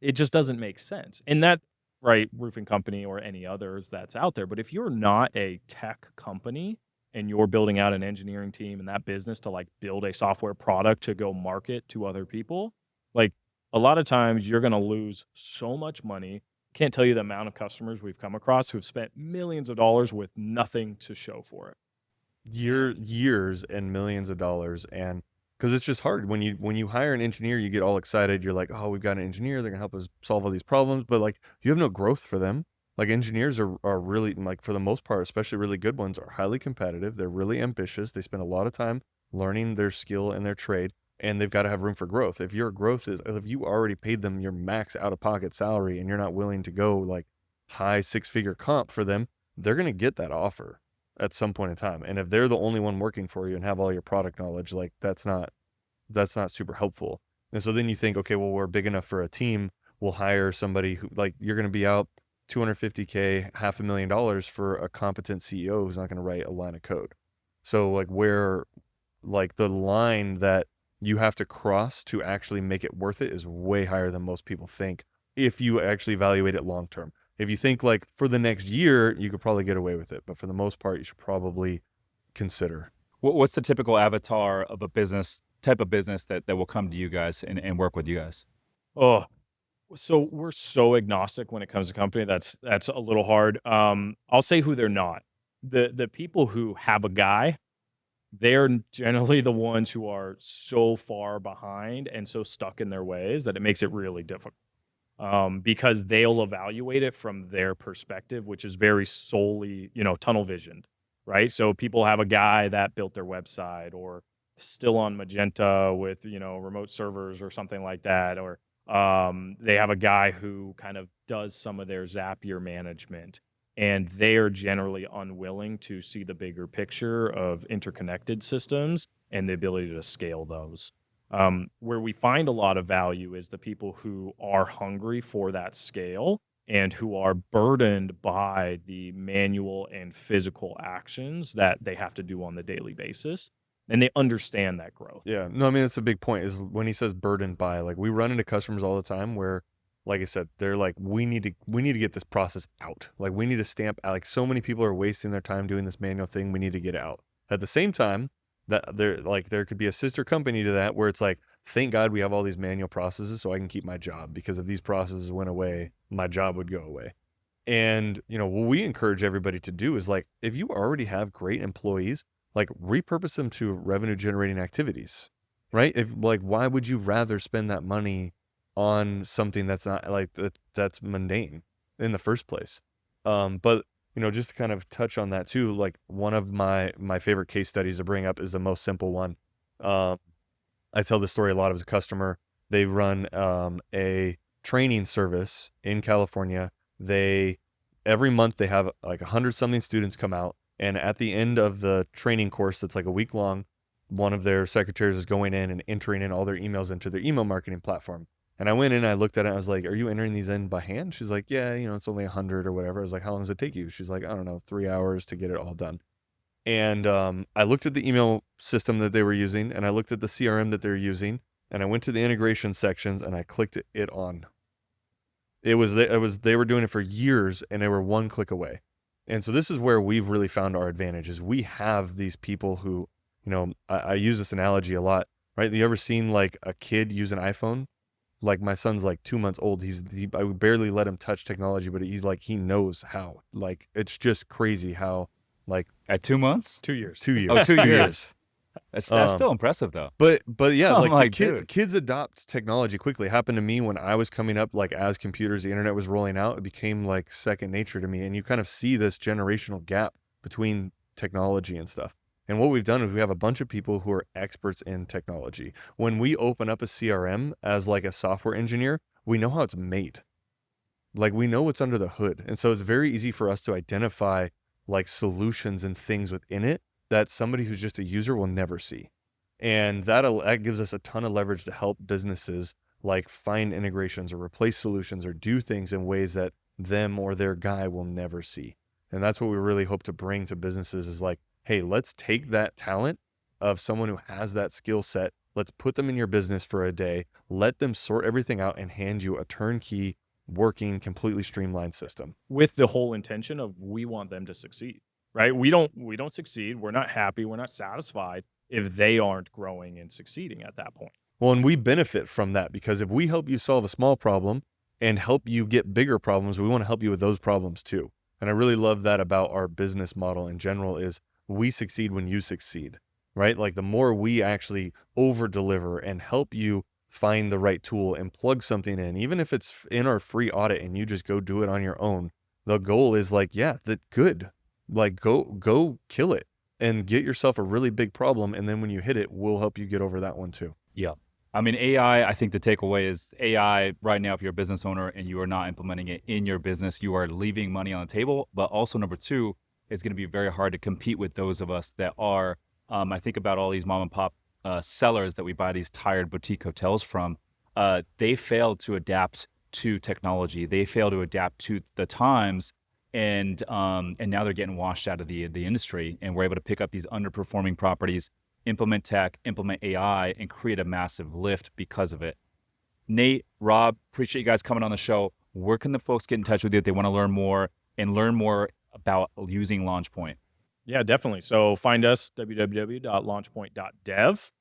It just doesn't make sense. And that, right, roofing company or any others that's out there. But if you're not a tech company and you're building out an engineering team and that business to, like, build a software product to go market to other people, like, a lot of times you're going to lose so much money. Can't tell you the amount of customers we've come across who've spent millions of dollars with nothing to show for it. Years and millions of dollars. And because it's just hard when you hire an engineer, you get all excited. You're like, oh, we've got an engineer, they're gonna help us solve all these problems, but, like, you have no growth for them. Like, engineers are really, like, for the most part, especially really good ones, are highly competitive. They're really ambitious. They spend a lot of time learning their skill and their trade, and they've got to have room for growth. If your growth is, if you already paid them your max out of pocket salary and you're not willing to go, like, high 6-figure comp for them, they're gonna get that offer at some point in time. And if they're the only one working for you and have all your product knowledge, like, that's not super helpful. And so then you think, okay, well, we're big enough for a team. We'll hire somebody who, like, you're going to be out $250K, $500,000 for a competent CEO who's not going to write a line of code. So, like, where, like, the line that you have to cross to actually make it worth it is way higher than most people think, if you actually evaluate it long term. If you think, like, for the next year, you could probably get away with it, but for the most part, you should probably consider. What's the typical avatar of a business type of business that will come to you guys and work with you guys? Oh, so we're so agnostic when it comes to company. That's a little hard. I'll say who they're not. The people who have a guy, they're generally the ones who are so far behind and so stuck in their ways that it makes it really difficult. Because they'll evaluate it from their perspective, which is very solely, tunnel visioned, right? So people have a guy that built their website or still on Magenta with, remote servers or something like that, or they have a guy who kind of does some of their Zapier management, and they are generally unwilling to see the bigger picture of interconnected systems and the ability to scale those. Where we find a lot of value is the people who are hungry for that scale and who are burdened by the manual and physical actions that they have to do on the daily basis. And they understand that growth. Yeah. No, I mean, it's a big point is when he says burdened by, like, we run into customers all the time where, like I said, they're like, we need to get this process out. Like, we need to stamp out, like, so many people are wasting their time doing this manual thing. We need to get it out. At the same time, that there could be a sister company to that where it's like, thank God we have all these manual processes so I can keep my job, because if these processes went away, my job would go away. And, what we encourage everybody to do is, like, if you already have great employees, like, repurpose them to revenue generating activities, right? Why would you rather spend that money on something that's not like that's mundane in the first place? But just to kind of touch on that too, like, one of my favorite case studies to bring up is the most simple one. I tell this story a lot as a customer. They run a training service in California. Every month they have like 100 something students come out, and at the end of the training course that's like a week long, one of their secretaries is going in and entering in all their emails into their email marketing platform. And I went in and I looked at it and I was like, are you entering these in by hand? She's like, yeah, it's only 100 or whatever. I was like, how long does it take you? She's like, I don't know, 3 hours to get it all done. And I looked at the email system that they were using, and I looked at the CRM that they're using, and I went to the integration sections and I clicked it on. They were doing it for years, and they were one click away. And so this is where we've really found our advantage is we have these people who, I use this analogy a lot, right? You ever seen like a kid use an iPhone? Like, my son's like 2 months old. I would barely let him touch technology, but he's like, he knows how. Like, it's just crazy how, like, At 2 months? 2 years. 2 years. Oh, 2 2 years. That's still impressive though. But yeah, I'm like, like, the dude. kids adopt technology quickly. It happened to me when I was coming up, like, as computers, the internet was rolling out, it became like second nature to me. And you kind of see this generational gap between technology and stuff. And what we've done is we have a bunch of people who are experts in technology. When we open up a CRM as like a software engineer, we know how it's made. Like, we know what's under the hood. And so it's very easy for us to identify like solutions and things within it that somebody who's just a user will never see. And that gives us a ton of leverage to help businesses like find integrations or replace solutions or do things in ways that them or their guy will never see. And that's what we really hope to bring to businesses is like, hey, let's take that talent of someone who has that skill set. Let's put them in your business for a day, let them sort everything out and hand you a turnkey, working, completely streamlined system. With the whole intention of we want them to succeed, right? We don't succeed. We're not happy. We're not satisfied if they aren't growing and succeeding at that point. Well, and we benefit from that because if we help you solve a small problem and help you get bigger problems, we want to help you with those problems too. And I really love that about our business model in general is we succeed when you succeed, right? Like, the more we actually over deliver and help you find the right tool and plug something in, even if it's in our free audit and you just go do it on your own, the goal is like, yeah, that good, like, go kill it and get yourself a really big problem. And then when you hit it, we'll help you get over that one too. Yeah. I mean, AI, I think the takeaway is AI right now, if you're a business owner and you are not implementing it in your business, you are leaving money on the table. But also, number two, it's going to be very hard to compete with those of us that are, I think about all these mom and pop sellers that we buy these tired boutique hotels from. They fail to adapt to technology. They fail to adapt to the times. And now they're getting washed out of the industry. And we're able to pick up these underperforming properties, implement tech, implement AI, and create a massive lift because of it. Nate, Rob, appreciate you guys coming on the show. Where can the folks get in touch with you if they want to learn more about using LaunchPoint? Yeah, definitely. So find us, www.launchpoint.dev.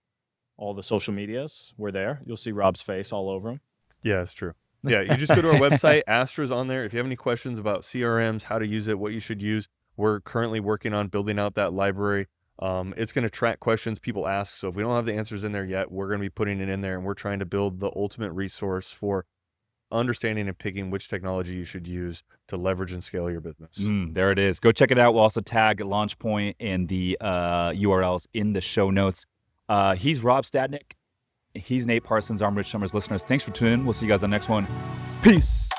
all the social medias. We're there. You'll see Rob's face all over them. Yeah, it's true. Yeah, you just go to our website. Astra's on there. If you have any questions about CRMs, how to use it, what you should use, we're currently working on building out that library. It's going to track questions people ask. So if we don't have the answers in there yet, we're going to be putting it in there, and we're trying to build the ultimate resource for understanding and picking which technology you should use to leverage and scale your business. There it is. Go check it out. We'll also tag Launch Point and the URLs in the show notes. He's Rob Stadnick. He's Nate Parsons. I'm Rich Summers. Listeners, thanks for tuning in. We'll see you guys on the next one. Peace.